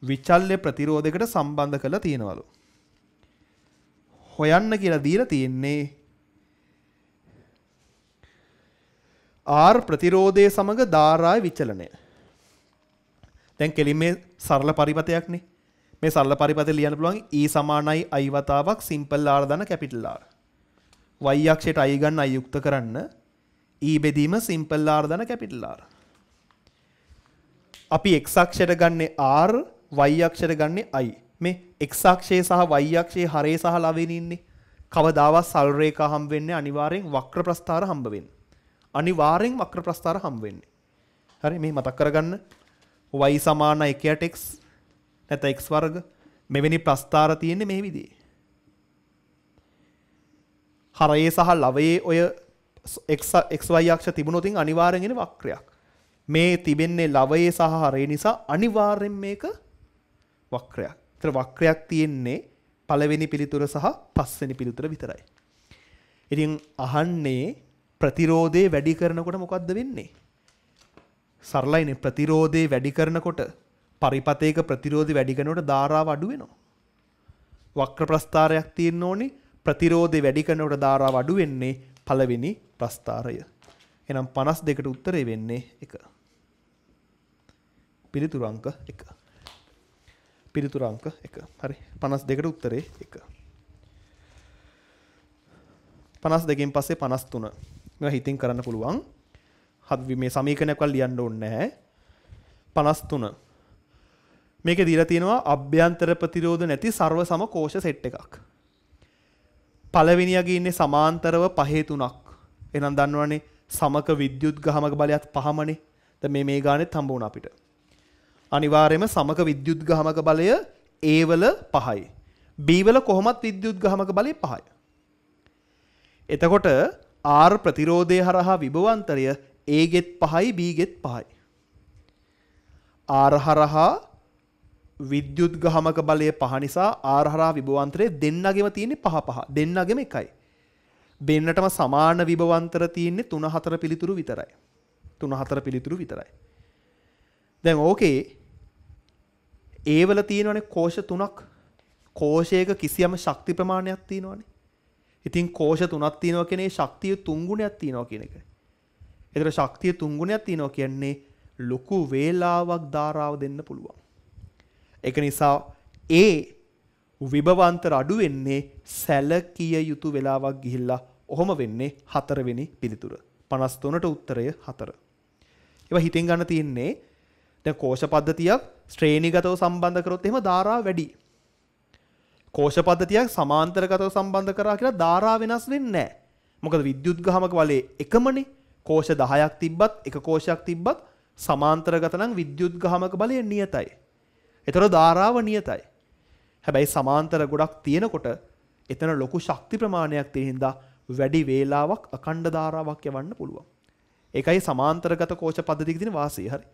විචල්්‍ය ප්‍රතිරෝධයකට සම්බන්ධ කරලා තියෙනවලු. හොයන්න කියලා දීලා තියෙන්නේ R ප්‍රතිරෝධය සමග ධාරාවේ විචලනය. දැන් කෙලින් මේ සරල පරිපතයක්නේ. මේ සරල පරිපතය ලියන්න පුළුවන් E සමානයි I වතාවක් සිම්පල් R දන කැපිටල් R. y අක්ෂයට I ගන්න I යුක්ත කරන්න E බෙදීම සිම්පල් R දන කැපිටල් R. අපි x අක්ෂයට ගන්නේ R, y අක්ෂයට ගන්නේ I. මේ x අක්ෂයේ සහ y අක්ෂයේ හරේ සහ ලවෙනේ ඉන්නේ. කවදාවත් සල් රේඛා හම්බ වෙන්නේ අනිවාර්යෙන් වක්‍ර ප්‍රස්ථාර හම්බ වෙන්නේ. අනිවාර්යෙන් වක්‍ර ප්‍රස්ථාර හම්බ වෙන්නේ. හරි මේ මතක් කරගන්න. y සමාන 1ට x නැත්නම් x වර්ග මෙවැනි ප්‍රස්ථාර තියෙන්නේ මේ විදිහේ. හරයේ සහ ලවයේ ඔය xy අක්ෂ තිබුණොත් අනිවාර්යෙන් එන්නේ වක්‍රයක්. මේ තිබෙන්නේ ලවයේ සහ හරයේ නිසා අනිවාර්යෙන් මේක වක්‍රයක්. ඒතර වක්‍රයක් තියෙන්නේ පළවෙනි පිළිතුර සහ පස්වෙනි පිළිතුර විතරයි. ඉතින් අහන්නේ ප්‍රතිරෝධය වැඩි කරනකොට මොකද්ද වෙන්නේ? සරලයිනේ ප්‍රතිරෝධය වැඩි කරනකොට පරිපතයක ප්‍රතිරෝධය වැඩි කරනකොට ධාරාව අඩු වෙනවා. වක්‍ර ප්‍රස්ථාරයක් තියෙන්න ඕනේ. ප්‍රතිරෝධය වැඩි කරනකොට ධාරාව අඩු වෙන්නේ පළවෙනි ප්‍රස්ථාරය. එහෙනම් 52ට උත්තරේ වෙන්නේ 1. පිළිතුරු අංක 1. පිළිතුරු අංක 1. හරි. 52ට උත්තරේ 1. 52කින් පස්සේ 53. මේවා හිතින් කරන්න පුළුවන්. මේ සමීකරණයක් වල ලියන්න ඕනේ නැහැ. 53. මේකේ දීලා තියෙනවා අභ්‍යන්තර ප්‍රතිරෝධ නැති සර්ව සම කෝෂ සෙට් එකක්. පළවෙනියගේ ඉන්නේ සමාන්තරව 5/3ක්. එහෙනම් දන්නවනේ සමක විද්‍යුත් ගහමක බලයත් 5මනේ. දැන් මේ ගානෙත් හම්බ වුණා අපිට. අනිවාර්යයෙන්ම සමක විද්‍යුත් ගහමක බලය A වල 5යි. B වල කොහොමත් විද්‍යුත් ගහමක බලය 5යි. එතකොට R ප්‍රතිරෝධය හරහා විභවාන්තරය A ගෙත් 5යි B ගෙත් 5යි. R හරහා විද්‍යුත් ගහමක බලය 5 නිසා R හරහා විභවාන්තරය දෙන්නගෙම තියෙන්නේ 5 5. දෙන්නගෙම එකයි. දෙන්නටම සමාන විභවාන්තර තියෙන්නේ 3 4 පිළිතුරු විතරයි. 3 4 පිළිතුරු විතරයි. දැන් ඕකේ A වල තියෙනවනේ කෝෂ 3ක්. කෝෂයක කිසියම් ශක්ති ප්‍රමාණයක් තියෙනවනේ. ඉතින් කෝෂ 3ක් තියෙනවා කියන්නේ ශක්තිය 3 ගුණයක් තියෙනවා කියන එක. ඒතර ශක්තිය 3 ගුණයක් තියෙනවා කියන්නේ ලොකු වේලාවක් ධාරාව දෙන්න පුළුවන්. ඒක නිසා A විභවාන්තර අඩු වෙන්නේ සැලකිය යුතු වෙලාවක් ගිහිල්ලා ඔහොම වෙන්නේ 4 වෙනි පිළිතුර. 53ට උත්තරය 4. ඒවා හිතෙන් ගන්න තියෙන්නේ දැන් කෝෂ පද්ධතියක් ශ්‍රේණිගතව සම්බන්ධ කරොත් එහෙම ධාරාව වැඩි. කෝෂ පද්ධතියක් සමාන්තරගතව සම්බන්ධ කරා කියලා ධාරාව වෙනස් වෙන්නේ නැහැ. මොකද විද්‍යුත් ගහමක බලයේ එකමනේ. කෝෂ 10ක් තිබ්බත් එක කෝෂයක් තිබ්බත් සමාන්තරගත නම් විද්‍යුත් ගහමක බලය නියතයි. ඒතර ධාරාව නියතයි. හැබැයි සමාන්තර ගොඩක් තියෙනකොට එතන ලොකු ශක්ති ප්‍රමාණයක් තියෙන හින්දා වැඩි වේලාවක් අඛණ්ඩ ධාරාවක් යවන්න පුළුවන්. ඒකයි සමාන්තරගත කෝෂ පද්ධතියක තියෙන වාසිය. හරි.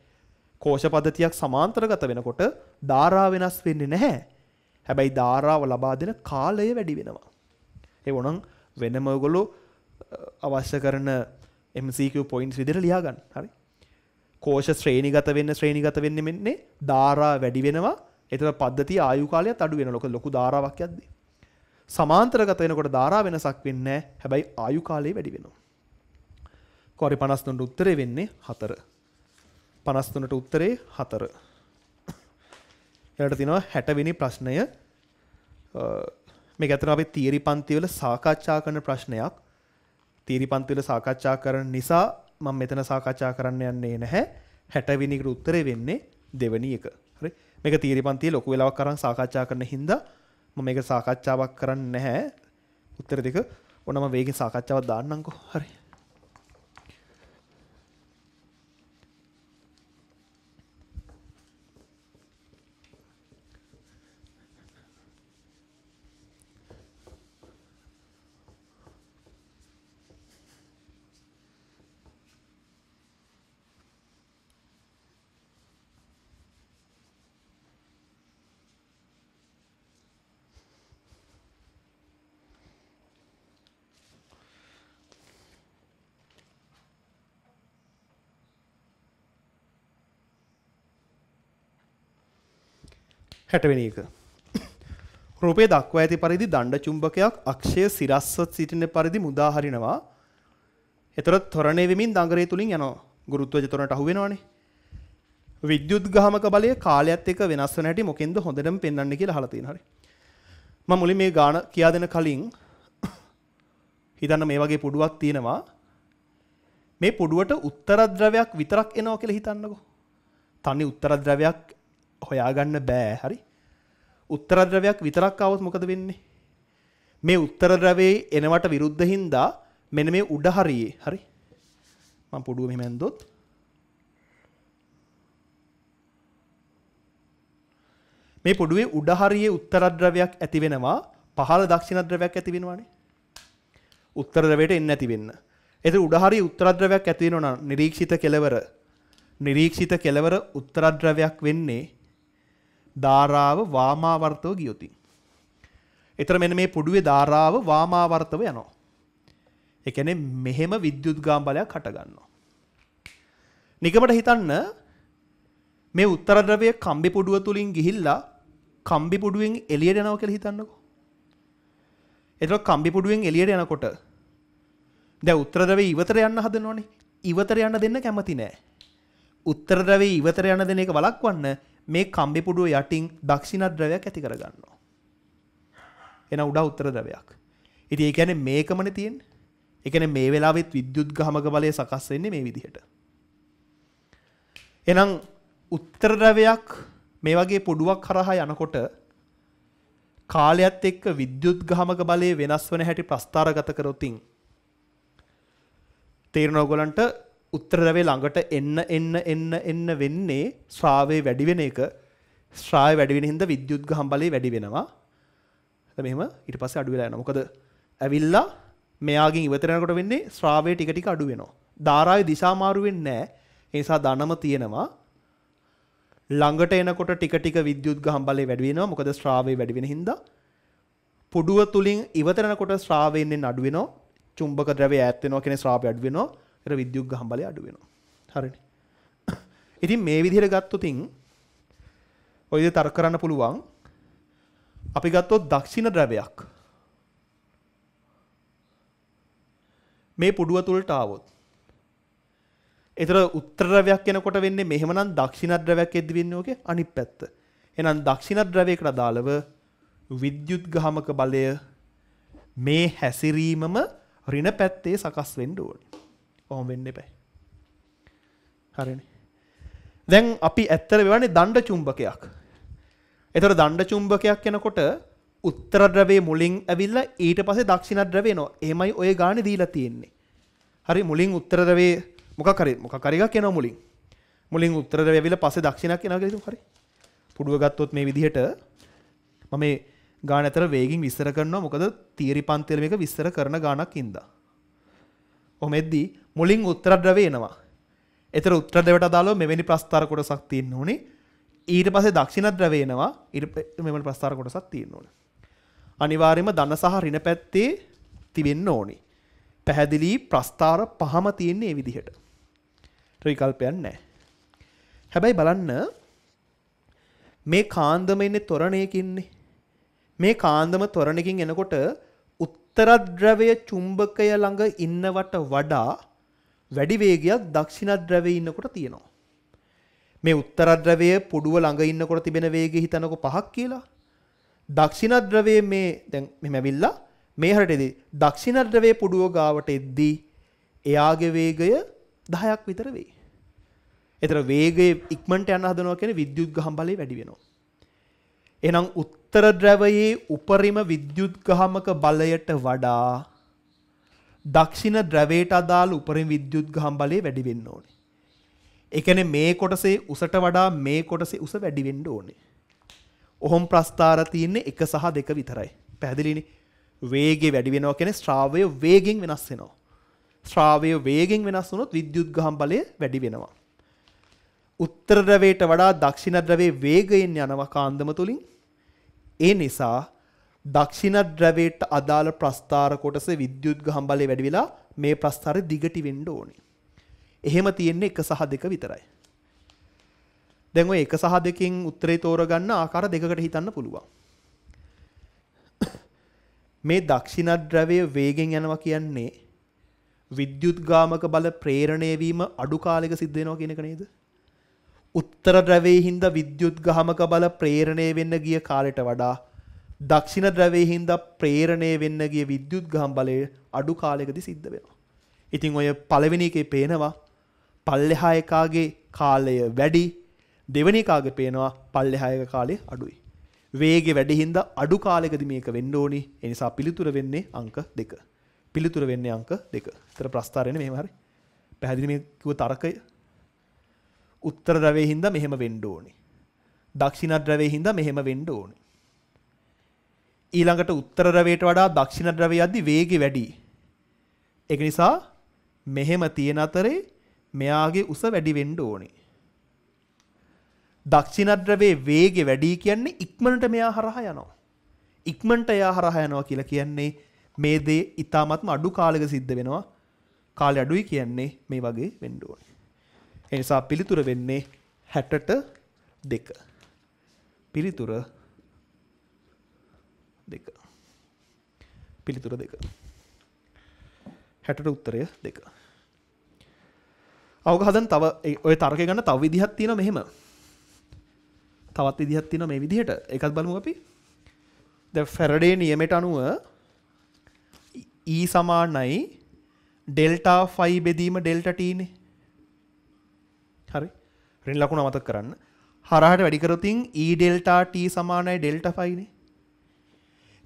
කෝෂ පද්ධතියක් සමාන්තරගත වෙනකොට ධාරාව වෙනස් වෙන්නේ නැහැ. හැබැයි ධාරාව ලබා දෙන කාලය වැඩි වෙනවා. ඒ වුණනම් වෙනම ඔයගොල්ලෝ අවශ්‍ය කරන MCQ points විදිහට ලියා ගන්න. හරි. කෝෂ ශ්‍රේණිගත වෙන්නේ මෙන්නේ ධාරා වැඩි වෙනවා. ඒතර පද්ධතිය ආයු කාලයත් අඩු වෙනවා. ලොකු ධාරාවක් යද්දී. සමාන්තරගත වෙනකොට ධාරා වෙනසක් වෙන්නේ නැහැ. හැබැයි ආයු කාලය වැඩි වෙනවා. කොරි 53ට උත්තරේ වෙන්නේ 4. 53ට උත්තරේ 4. ඊළඟට තියෙනවා 60 වෙනි ප්‍රශ්නය. මේක අතන අපි තියරි පන්ති වල සාකච්ඡා කරන ප්‍රශ්නයක්. තියරි පන්ති වල සාකච්ඡා කරන නිසා මම මෙතන සාකච්ඡා කරන්න යන්නේ නැහැ. 60 වෙනි එකට උත්තරේ වෙන්නේ දෙවෙනි එක. හරි. මේක තියරි පන්තියේ ලොකු වෙලාවක් අරන් සාකච්ඡා කරන හින්දා මම මේක සාකච්ඡාවක් කරන්නේ නැහැ. උත්තර දෙක ඕනම වේගෙන් සාකච්ඡාවක් දාන්නම්කෝ. හරි. හැටවෙනි එක. රූපයේ දක්වා ඇති පරිදි දණ්ඩ චුම්බකයක් අක්ෂය සිරස්ව සිටින පරිදි මුදා හරිනවා. එතකොට ත්වරණය වෙමින් දඟරේ තුලින් යනවා. ගුරුත්වජ ත්වරණයට අහු වෙනවනේ. විද්‍යුත් ගාමක බලය කාලයත් එක්ක වෙනස් වෙන හැටි මොකෙන්ද හොඳටම පෙන්වන්නේ කියලා අහලා තියෙනවා. හරි. මම මුලින් මේ ගාන කියා දෙන කලින් හිතන්න මේ වගේ පුඩුවක් තියෙනවා. මේ පුඩුවට උත්තර ද්‍රවයක් විතරක් එනවා කියලා හිතන්නකෝ. තනි උත්තර ද්‍රවයක් හොයාගන්න බෑ. හරි. උත්තර ද්‍රවයක් විතරක් આવොත් මොකද වෙන්නේ? මේ උත්තර ද්‍රවයේ එනවට විරුද්ධ හින්දා මෙන්න මේ උඩ හරියේ. හරි. මම පුඩුව මෙහෙම ඇන්දොත් මේ පුඩුවේ උඩ හරියේ උත්තර ද්‍රවයක් ඇති වෙනවා. පහළ දක්ෂිණ ද්‍රවයක් ඇති වෙනවානේ. උත්තර ද්‍රවයට එන්නේ නැති වෙන්න. ඒතර උඩ හරියේ උත්තර ද්‍රවයක් ඇති වෙනවා නම් නිරීක්ෂිත කෙලවර උත්තර ද්‍රවයක් වෙන්නේ ධාරාව වාමාවර්තව ගියොතින්. ඒතර මෙන්න මේ පුඩුවේ ධාරාව වාමාවර්තව යනවා. ඒ කියන්නේ මෙහෙම විද්‍යුත් ගාම බලයක් හට ගන්නවා. නිකමට හිතන්න මේ උත්තර ද්‍රවයේ කම්බි පුඩුව තුලින් ගිහිල්ලා කම්බි පුඩුවෙන් එළියට යනවා කියලා හිතන්නකෝ. ඒතර කම්බි පුඩුවෙන් එළියට යනකොට දැන් උත්තර ද්‍රවයේ ඉවතට යන්න හදනවනේ. ඉවතට යන්න දෙන්න කැමති නෑ. උත්තර ද්‍රවයේ ඉවතට යන්න දෙන එක වළක්වන්න මේ කම්බි පුඩුව යටින් දක්ෂිණ ද්‍රවයක් ඇති කර ගන්නවා. එන උඩ උත්තර ද්‍රවයක්. ඉතින් ඒ කියන්නේ මේකමනේ තියෙන්නේ. ඒ කියන්නේ මේ වෙලාවෙත් විද්‍යුත් ගාමක බලය සකස් වෙන්නේ මේ විදිහට. එහෙනම් උත්තර ද්‍රවයක් මේ වගේ පුඩුවක් හරහා යනකොට කාලයත් එක්ක විද්‍යුත් ගාමක බලය වෙනස් වෙන හැටි ප්‍රස්ථාරගත කරොතින් තේරෙනවා ඔයගලන්ට උත්තර ද්‍රවයේ ළඟට එන්න වෙන්නේ ශ්‍රාවයේ වැඩි වෙන එක. ශ්‍රාවය වැඩි වෙන හින්දා විද්‍යුත් ගාම බලය වැඩි වෙනවා. මෙහෙම ඊට පස්සේ අඩු වෙලා යනවා. මොකද ඇවිල්ලා මෙයාගෙන් ඉවතර යනකොට වෙන්නේ ශ්‍රාවය ටික ටික අඩු වෙනවා. ධාරාවේ දිශා මාරු වෙන්නේ නැහැ. ඒ නිසා ධනම තියෙනවා. ළඟට එනකොට ටික ටික විද්‍යුත් ගාම බලය වැඩි වෙනවා. මොකද ශ්‍රාවය වැඩි වෙන හින්දා. පුඩුව තුලින් ඉවතර යනකොට ශ්‍රාවයෙන් අඩු වෙනවා. චුම්බක ද්‍රවය ඈත් වෙනවා කියන්නේ ශ්‍රාවය අඩු වෙනවා. ඒතර විද්‍යුත් ගාම බලය අඩු වෙනවා. හරිනේ. ඉතින් මේ විදිහට ගත්තොතින් ඔය විදිහට තර්ක කරන්න පුළුවන්. අපි ගත්තොත් දක්ෂිණ ද්‍රවයක් මේ පුඩුව තුලට ආවොත් ඒතර උත්තර ද්‍රවයක් එනකොට වෙන්නේ මෙහෙමනම් දක්ෂිණ ද්‍රවයක් එද්දි වෙන්නේ ඔකේ අනිත් පැත්ත. එහෙනම් දක්ෂිණ ද්‍රවයකට අදාළව විද්‍යුත් ගාමක බලය මේ හැසිරීමම ඍණ පැත්තේ සකස් වෙන්න ඕනේ. කොහොම වෙන්න එපා. හරිනේ. දැන් අපි ඇත්තට වෙවන්නේ දණ්ඩ චුම්බකයක්. ඒතර දණ්ඩ චුම්බකයක් එනකොට උත්තර ද්‍රවයේ මුලින් ඇවිල්ලා ඊට පස්සේ දක්ෂිණ ද්‍රවය එනවා. එහෙමයි ඔය ගානේ දීලා තියෙන්නේ. හරි මුලින් උත්තර ද්‍රවයේ මොකක් හරි එකක් එනවා මුලින්. මුලින් උත්තර ද්‍රවය ඇවිල්ලා පස්සේ දක්ෂිණක් එනවා කියලා හිතමු. හරි. පුඩුව ගත්තොත් මේ විදිහට මම මේ ගාන අතර වේගින් විස්තර කරනවා. මොකද තියරි පන්තිවල මේක විස්තර කරන ගානක් ඉඳා. ඔහොමෙද්දී මුලින් උත්තර ද්‍රවය එනවා. ඒතර උත්තර ද්‍රවයට අදාළව මෙවැනි ප්‍රස්ථාර කොටසක් තියෙන්න ඕනේ. ඊට පස්සේ දක්ෂිණ ද්‍රවය එනවා. ඊට මෙවැනි ප්‍රස්ථාර කොටසක් තියෙන්න ඕනේ. අනිවාර්යයෙන්ම ධන සහ ඍණ පැත්තේ තිබෙන්න ඕනේ. පැහැදිලි ප්‍රස්ථාර පහම තියෙන්නේ මේ විදිහට. විකල්පයක් නැහැ. හැබැයි බලන්න මේ කාන්දම ඉන්නේ ත්වරණයකින්නේ. මේ කාන්දම ත්වරණයකින් එනකොට උත්තර ද්‍රවය චුම්බකය ළඟ ඉන්නවට වඩා වැඩි වේගයක් දක්ෂිණ ධ්‍රවයේ ඉන්නකොට තියෙනවා. මේ උත්තර ධ්‍රවයේ පුඩුව ළඟ ඉන්නකොට තිබෙන වේගය හිතනකො 5ක් කියලා. දක්ෂිණ ධ්‍රවයේ මේ දැන් මෙහෙම ඇවිල්ලා මේ හරටේදී දක්ෂිණ ධ්‍රවයේ පුඩුව ගාවට එද්දී එයාගේ වේගය 10ක් විතර වෙයි. ඒතර වේගය ඉක්මනට යන හදනවා කියන්නේ විද්‍යුත් ගහන බලය වැඩි වෙනවා. එහෙනම් උත්තර ධ්‍රවයේ උපරිම විද්‍යුත් ගාමක බලයට වඩා දක්ෂිණ ධ්‍රවයට අදාළ උපරිම විද්‍යුත් ගාම බලය වැඩි වෙන්න ඕනේ. ඒ කියන්නේ මේ කොටසේ උසට වඩා මේ කොටසේ උස වැඩි වෙන්න ඕනේ. ඔහොම ප්‍රස්ථාර තියෙන්නේ 1 සහ 2 විතරයි. පැහැදිලිනේ? වේගය වැඩි වෙනවා කියන්නේ ශ්‍රාවය වේගෙන් වෙනස් වෙනවා. ශ්‍රාවය වේගෙන් වෙනස් වුණොත් විද්‍යුත් ගාම බලය වැඩි වෙනවා. උත්තර ධ්‍රවයට වඩා දක්ෂිණ ධ්‍රවයේ වේගයෙන් යනවා කාන්දම තුලින්. ඒ නිසා දක්ෂිණ ධ්‍රවයට අදාළ ප්‍රස්ථාර කොටසේ විද්‍යුත් ගාම බලය වැඩි වෙලා මේ ප්‍රස්ථාරය දිගටි වෙන්න ඕනේ. එහෙම තියෙන්නේ 1 සහ 2 විතරයි. දැන් ඔය 1 සහ 2කින් උත්තරේ තෝරගන්න ආකාර දෙකකට හිතන්න පුළුවන්. මේ දක්ෂිණ ධ්‍රවයේ වේගෙන් යනවා කියන්නේ විද්‍යුත් ගාමක බල ප්‍රේරණය වීම අඩු කාලයක සිද්ධ වෙනවා කියන එක නේද? උත්තර ධ්‍රවයේ හින්දා විද්‍යුත් ගාමක බල ප්‍රේරණය වෙන්න ගිය කාලයට වඩා දක්ෂිණ ධ්‍රවයේ හින්දා ප්‍රේරණය වෙන්න ගිය විද්‍යුත් ගාම බලය අඩු කාලයකදී සිද්ධ වෙනවා. ඉතින් ඔය පළවෙනි එකේ පේනවා පල්ලෙහා එකාගේ කාලය වැඩි, දෙවෙනි එකාගේ පේනවා පල්ලෙහා එක කාලය අඩුයි. වේගය වැඩි හින්දා අඩු කාලයකදී මේක වෙන්න ඕනි. ඒ නිසා පිළිතුර වෙන්නේ අංක 2. පිළිතුර වෙන්නේ අංක 2. ඒතර ප්‍රස්ථාරයනේ මෙහෙම හරි. පැහැදිලි මේ කිව්ව තරකය. උත්තර ධ්‍රවයේ හින්දා මෙහෙම වෙන්න ඕනි. දක්ෂිණ ධ්‍රවයේ හින්දා මෙහෙම වෙන්න ඕනි. ඊළඟට උත්තර ධ්‍රවයට වඩා දක්ෂිණ ධ්‍රවයේ යද්දි වේගය වැඩි. ඒක නිසා මෙහෙම තියෙන අතරේ මෙයාගේ උස වැඩි වෙන්න ඕනේ. දක්ෂිණ ධ්‍රවයේ වේගය වැඩි කියන්නේ ඉක්මනට මෙයා හරහා යනවා. ඉක්මනට එයා හරහා යනවා කියලා කියන්නේ මේ දේ ඊටාත්ම අඩු කාලයක සිද්ධ වෙනවා. කාලය අඩුයි කියන්නේ මේ වගේ වෙන්න ඕනේ. ඒ නිසා පිළිතුර වෙන්නේ 60ට 2. පිළිතුර 2. පිළිතුර 2. 60ට උත්තරය 2. අවුක හදන්න තව ඔය තර්කය ගන්න තව විදිහක් තියෙනවා මෙහෙම. තවත් විදිහක් තියෙනවා මේ විදිහට. ඒකත් බලමු අපි. දැන් ෆැරඩේ නියමයට අනුව E සමානයි ඩෙල්ටා ෆයි බෙදීම ඩෙල්ටා t නේ. හරි. ඍණ ලකුණ අමතක කරන්න. හරහට වැඩි කරොතින් E ඩෙල්ටා t සමානයි ඩෙල්ටා ෆයි නේ.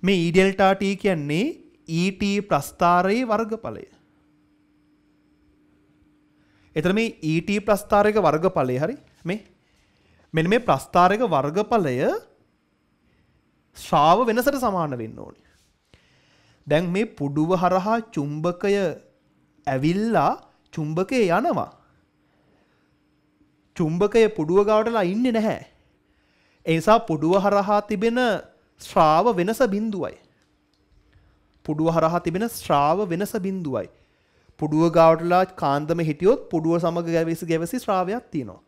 මේ E ඩෙල්ටා t කියන්නේ ET ප්‍රස්ථාරයේ වර්ගඵලය. එතන මේ ET ප්‍රස්ථාරයක වර්ගඵලය හරි මේ මෙන්න මේ ප්‍රස්ථාරයක වර්ගඵලය ශ්‍රාව වෙනසට සමාන වෙන්න ඕනේ. දැන් මේ පුඩුව හරහා චුම්බකය ඇවිල්ලා චුම්බකය යනවා. චුම්බකය පුඩුව ගාවටලා ඉන්නේ නැහැ. ඒ නිසා පුඩුව හරහා තිබෙන ශ්‍රාව වෙනස බිඳුවයි. පුඩුව හරහා තිබෙන ශ්‍රාව වෙනස බිඳුවයි. පුඩුව ගාවටලා කාන්දම හිටියොත් පුඩුව සමග ගැවසි ශ්‍රාවයක් තියෙනවා.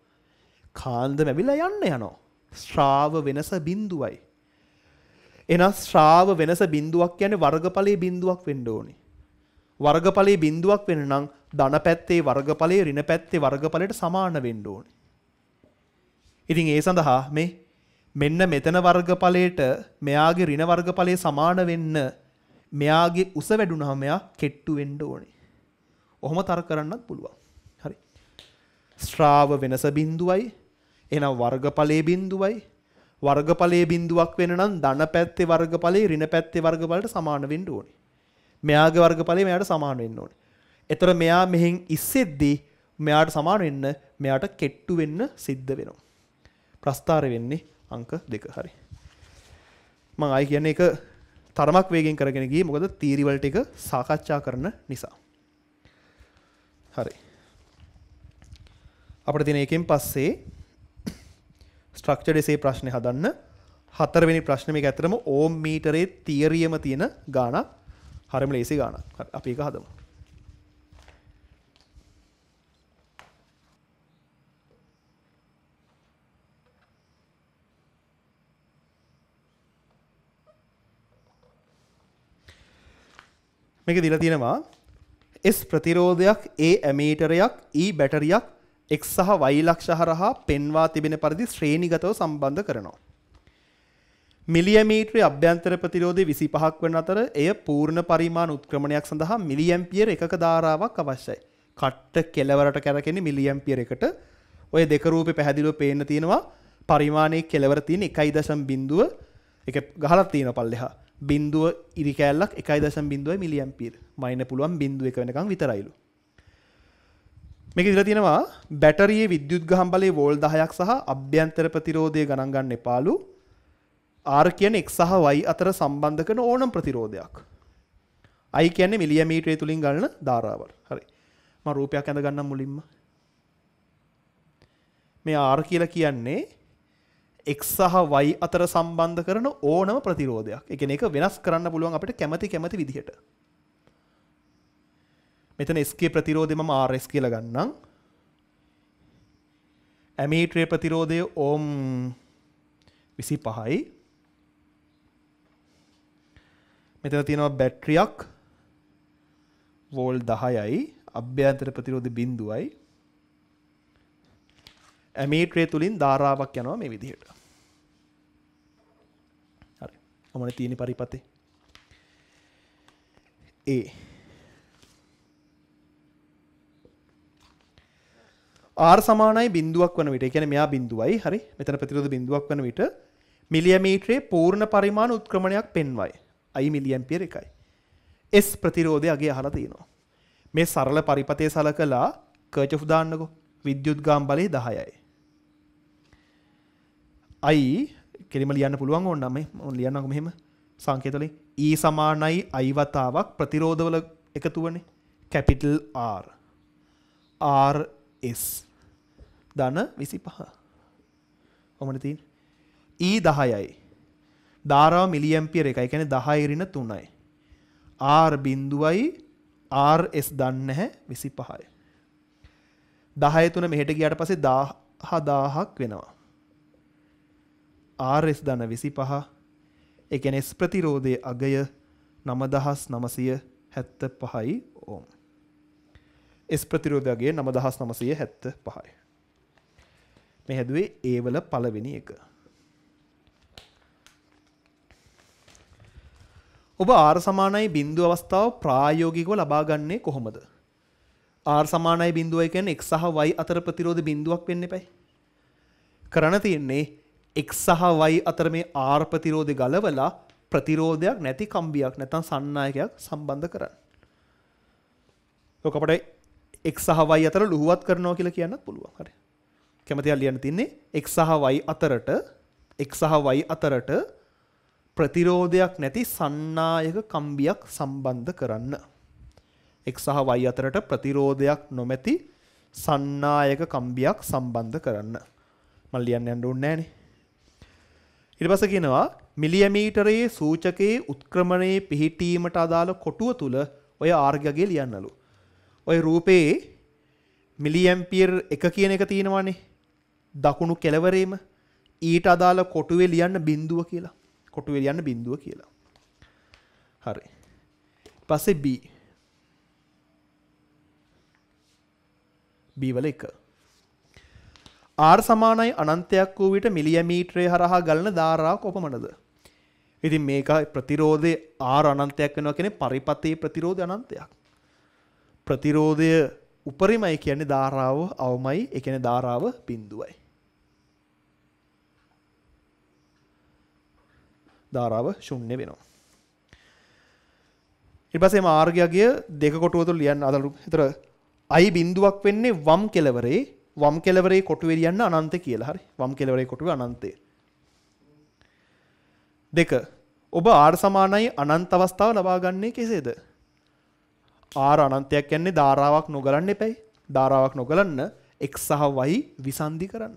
කාන්දම ඇවිල්ලා යනවා. ශ්‍රාව වෙනස බිඳුවයි. එහෙනම් ශ්‍රාව වෙනස බිඳුවක් කියන්නේ වර්ගඵලයේ බිඳුවක් වෙන්න ඕනේ. වර්ගඵලයේ බිඳුවක් වෙන්න නම් ධන පැත්තේ වර්ගඵලයේ ඍණ පැත්තේ වර්ගඵලයට සමාන වෙන්න ඕනේ. ඉතින් ඒ සඳහා මෙන්න මෙතන වර්ගඵලයට මෙයාගේ ඍණ වර්ගඵලයේ සමාන වෙන්න මෙයාගේ උස වැඩුණාම මෙයා කෙට්ටු වෙන්න ඕනේ. ඔහොම තර්ක කරන්නත් පුළුවන්. හරි. ශ්‍රාව වෙනස බිඳුවයි. එහෙනම් වර්ගඵලයේ බිඳුවයි. වර්ගඵලයේ බිඳුවක් වෙන නම් ධන පැත්තේ වර්ගඵලයේ ඍණ පැත්තේ වර්ගඵලයට සමාන වෙන්න ඕනේ. මෙයාගේ වර්ගඵලය මෙයාට සමාන වෙන්න ඕනේ. ඒතර මෙයා මෙහෙන් ඉස්සෙද්දී මෙයාට සමාන වෙන්න මෙයාට කෙට්ටු වෙන්න සිද්ධ වෙනවා. ප්‍රස්ථාරය වෙන්නේ අංක 2. හරි. මම ආයි කියන්නේ ඒක තරමක් වේගෙන් කරගෙන ගියේ මොකද තීරි වලට එක සාකච්ඡා කරන නිසා. හරි. අපිට තියෙන එකෙන් පස්සේ ස්ට්‍රක්චර්ඩ් එසේ ප්‍රශ්නේ හදන්න 4 වෙනි ප්‍රශ්නේ මේක ඇත්තටම ඕම් මීටරේ තියරියම තියෙන ගාණක්. හරියම ලේසි ගාණක්. හරි අපි ඒක හදමු. මේක දීලා තියෙනවා S ප්‍රතිරෝධයක් A ඇමීටරයක් E බැටරියක් X සහ Y ලක්ෂ හරහා පෙන්වා තිබෙන පරිදි ශ්‍රේණිගතව සම්බන්ධ කරනවා. මිලිඇමීටරයේ අභ්‍යන්තර ප්‍රතිරෝධය 25ක් වන අතර එය පූර්ණ පරිමාණ උත්ක්‍රමණයක් සඳහා මිලිඇම්පියර් එකක ධාරාවක් අවශ්‍යයි. කට්ට කෙලවරට කැරකෙන්නේ මිලිඇම්පියර් එකට. ඔය දෙක රූපේ පැහැදිලිව පේන්න තියෙනවා. පරිමාණයේ කෙලවර තියෙන 1.0 එක ගහලා තියෙනවා පල්ලෙහා. බිඳුව ඉරි කෑල්ලක් 1.0 මිලිඇම්පියර්. මයින්න පුළුවන් බිඳුව එක වෙනකන් විතරයිලු. මේක ඉතලා තියෙනවා බැටරියේ විද්‍යුත් ගහම් බලයේ වෝල්ට් 10ක් සහ අභ්‍යන්තර ප්‍රතිරෝධය ගණන් ගන්න එපාලු. R කියන්නේ X සහ Y අතර සම්බන්ධ කරන ඕනම ප්‍රතිරෝධයක්. I කියන්නේ මිලිඇමීටරය තුලින් ගන්න ධාරාවල්. හරි. මම රූපයක් ඇඳ ගන්නම් මුලින්ම. මේ R කියලා කියන්නේ X සහ Y අතර සම්බන්ධ කරන ඕනම ප්‍රතිරෝධයක්. ඒ කියන්නේ ඒක වෙනස් කරන්න පුළුවන් අපිට කැමති විදිහට. මෙතන S ගේ ප්‍රතිරෝධය මම RS කියලා ගන්නම්. ඇමීටරයේ ප්‍රතිරෝධය ඕම් 25යි. මෙතන තියෙනවා බැටරියක් වෝල්ට් 10යි. අභ්‍යන්තර ප්‍රතිරෝධය 0යි. ඇමීටරය තුලින් ධාරාවක් යනවා මේ විදිහට. හරි. කොහොමද තියෙන පරිපතේ? A R සමානයි බිඳුවක් වන විට. ඒ කියන්නේ මෙයා බිඳුවයි. හරි. මෙතන ප්‍රතිරෝධ බිඳුවක් වන විට මිලිඇමීටරයේ පූර්ණ පරිමාණ උත්ක්‍රමණයක් පෙන්වයි. I මිලිඇම්පියර් එකයි. S ප්‍රතිරෝධය අගේ අහලා තියෙනවා. මේ සරල පරිපතේ සලකලා කර්චොෆ් දාන්නකෝ. විද්‍යුත් ගාම් බලය 10යි. I කෙලිම ලියන්න පුළුවන් ඕන නම් මම ලියන්නකො මෙහෙම සංකේත වලින් E සමානයි I වතාවක් ප්‍රතිරෝධවල එකතුවනේ. කැපිටල් R R S ධන 25. කොහොමද තියෙන්නේ? E 10යි. ධාරාව මිලිඇම්පියර් එකයි. කියන්නේ 10 ඍණ 3යි. R බිඳුවයි R S දන්නේ නැහැ 25යි. 10 3 මෙහෙට ගියාට පස්සේ 10000ක් වෙනවා. R S ධන 25. ඒ කියන්නේ S ප්‍රතිරෝධයේ අගය 9975යි ඕම්. S ප්‍රතිරෝධය 9975යි. මේ හැදුවේ A වල පළවෙනි එක. ඔබ R සමානයි බිඳුව අවස්ථාව ප්‍රායෝගිකව ලබා ගන්නේ කොහොමද? R සමානයි බිඳුවයි කියන්නේ X සහ Y අතර ප්‍රතිරෝධ බිඳුවක් වෙන්න එපයි. කරන්න තියෙන්නේ X සහ Y අතර මේ R ප්‍රතිරෝධය ගලවලා ප්‍රතිරෝධයක් නැති කම්බියක් නැත්නම් සන්නායකයක් සම්බන්ධ කරන්න. ඔක අපිට X සහ Y අතර ලුහුවත් කරනවා කියලා කියන්නත් පුළුවන්. හරි. කැමතියි ලියන්න තින්නේ X සහ Y අතරට ප්‍රතිරෝධයක් නැති සන්නායක කම්බියක් සම්බන්ධ කරන්න. X සහ Y අතරට ප්‍රතිරෝධයක් නොමැති සන්නායක කම්බියක් සම්බන්ධ කරන්න. මම ලියන්න යන්න ඕනේ නෑනේ. ඊට පස්සේ කියනවා මිලිඇමීටරයේ සූචකයේ උත්ක්‍රමණයේ පිහිටීමට අදාළ කොටුව තුල ඔය R ගගේ ලියන්නලු. ඔය රූපේ මිලිඇම්පියර් 1 කියන එක තියෙනවානේ. දකුණු කෙළවරේම ඊට අදාළ කොටුවේ ලියන්න බිඳුව කියලා. කොටුවේ ලියන්න බිඳුව කියලා. හරි. පස්සේ B. B වල 1. R සමානයි අනන්තයක් වූ විට මිලිඇමීටරය හරහා ගලන ධාරාව කොපමණද? ඉතින් මේක ප්‍රතිරෝධයේ R අනන්තයක් වෙනවා කියන්නේ පරිපතේ ප්‍රතිරෝධය අනන්තයක්. ප්‍රතිරෝධය උපරිමයි කියන්නේ ධාරාව අවමයි. ඒ කියන්නේ ධාරාව බිඳුවයි. ධාරාව ශුන්‍ය වෙනවා. ඊට පස්සේ R ගිය දෙක කොටුව තුල ලියන්න අදලු. ඒතර I බිඳුවක් වෙන්නේ වම් කෙළවරේ කොටුවේ ලියන්න අනන්ත කියලා. හරි. වම් කෙළවරේ කොටුවේ අනන්තය. 2. ඔබ R සමානයි අනන්ත අවස්ථාව ලබා ගන්නේ කෙසේද? R අනන්තයක් කියන්නේ ධාරාවක් නොගලන්න එපයි. ධාරාවක් නොගලන්න X සහ Y විසන්ධි කරන්න.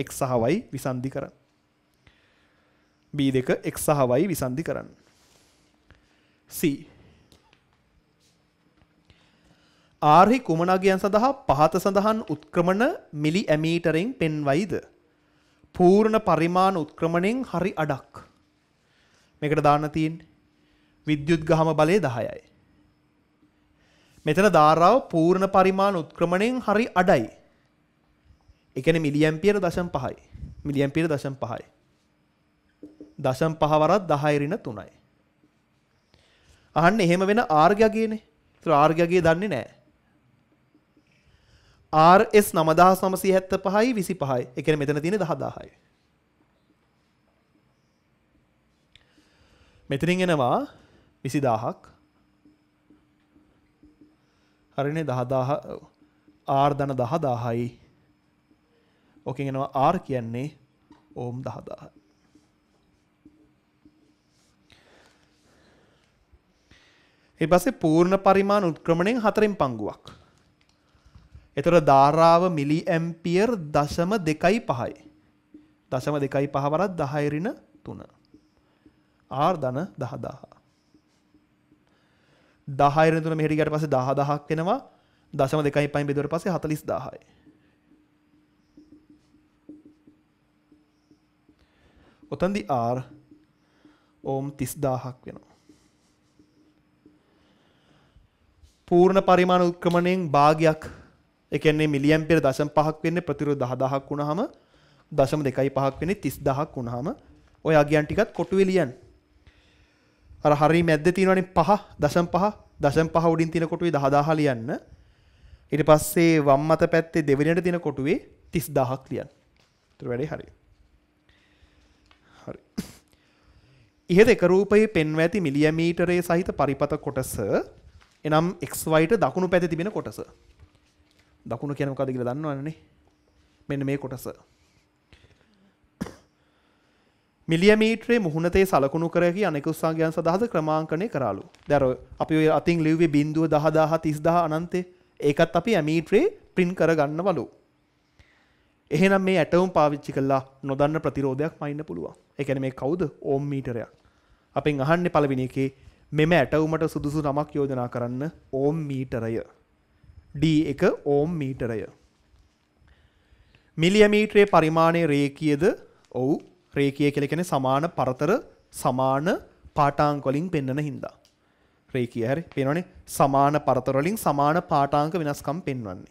X සහ Y විසන්ධි කරන්න. B2 X සහ Y විසන්ධි කරන්න. C. R හි කුමනගයන් සඳහා පහත සඳහන් උත්ක්‍රමණ මිලි ඇමීටරෙන් පෙන්වයිද? පූර්ණ පරිමාණ උත්ක්‍රමණයෙන් හරි අඩක්. මේකට දාන්න තියෙන්නේ විද්‍යුත් ගහම බලය 10යි. මෙතන ධාරාව පූර්ණ පරිමාණ උත්ක්‍රමණයෙන් හරි අඩයි. ඒ කියන්නේ මිලි ඇම්පියර 0.5යි. මිලි ඇම්පියර 0.5යි. 0.5 වරක් 10 ඍණ 3යි. අහන්න එහෙම වෙන R ගගේනේ. ඒතර R ගගේ දන්නේ නැහැ. RS 9975යි 25යි. ඒ කියන්නේ මෙතන තියෙන්නේ 10000යි. මෙතනින් එනවා 20000ක්. හරිනේ 10000 R ධන 10000යි. ඕකෙන් එනවා R කියන්නේ ඕම් 10000යි. ඊට පස්සේ පූර්ණ පරිමාණ උත්ක්‍රමණයෙන් 4න් පංගුවක්. එතකොට ධාරාව මිලි ඇම්පියර් 0.25යි. 0.25 වරක් 10 ඍණ 3. R ධන 10000. 10 ඍණ 3 මෙහෙට ගියාට පස්සේ 10000ක් වෙනවා. 0.25න් බෙදුවට පස්සේ 40000යි. ඔතනදී R ඕම් 30000ක් වෙනවා. පූර්ණ පරිමාණ උත්ක්‍රමණයෙන් භාගයක් ඒ කියන්නේ මිලි ඇම්පියර 0.5ක් වෙන්නේ ප්‍රතිරෝධ 10000ක් වුණාම 0.25ක් වෙන්නේ 30000ක් වුණාම ඔය අගයන් ටිකත් කොටුවේ ලියන්න. අර හරිය මැද්දේ තියෙනවනේ 0.5 උඩින් තියෙන කොටුවේ 10000 ලියන්න. ඊට පස්සේ වම් මත පැත්තේ දෙවෙනියට තියෙන කොටුවේ 30000ක් ලියන්න. ඒතර වැඩේ හරියි. හරි. ඉහත එක රූපයේ පෙන්වා ඇති මිලිමීටරයේ සහිත පරිපත කොටස එනම් XYට දකුණු පැත්තේ තිබෙන කොටස. දකුණ කියන්නේ මොකද්ද කියලා දන්නවනේ. මෙන්න මේ කොටස. මිලිමීටරයේ මුහුණතේ සලකුණු කර කී අනෙකුත් සංඛ්‍යාන් සදාහද ක්‍රමාංකණය කරාලු. දැන් අපි ඔය අතින් ලිව්වේ බිංදුව 10000 30000 අනන්තේ. ඒකත් අපි ඇමීටරේ print කර ගන්නවලු. එහෙනම් මේ ඇටවුම් පාවිච්චි කළා නොදන්න ප්‍රතිරෝධයක් මයින්න පුළුවන්. ඒ කියන්නේ මේ කවුද? ඕම් මීටරයක්. අපෙන් අහන්නේ පළවෙනි එකේ මෙම ඇටවුමට සුදුසු නමක් යෝජනා කරන්න ඕම් මීටරය. D1 ඕම් මීටරය. මිලිමීටරයේ පරිමාණය රේඛීයද? ඔව්. රේඛීය කියලා කියන්නේ සමාන පරතර සමාන පාඨාංක වලින් පෙන්වන හින්දා. රේඛීය හරි. පේනවනේ සමාන පරතර වලින් සමාන පාඨාංක වෙනස්කම් පෙන්වන්නේ.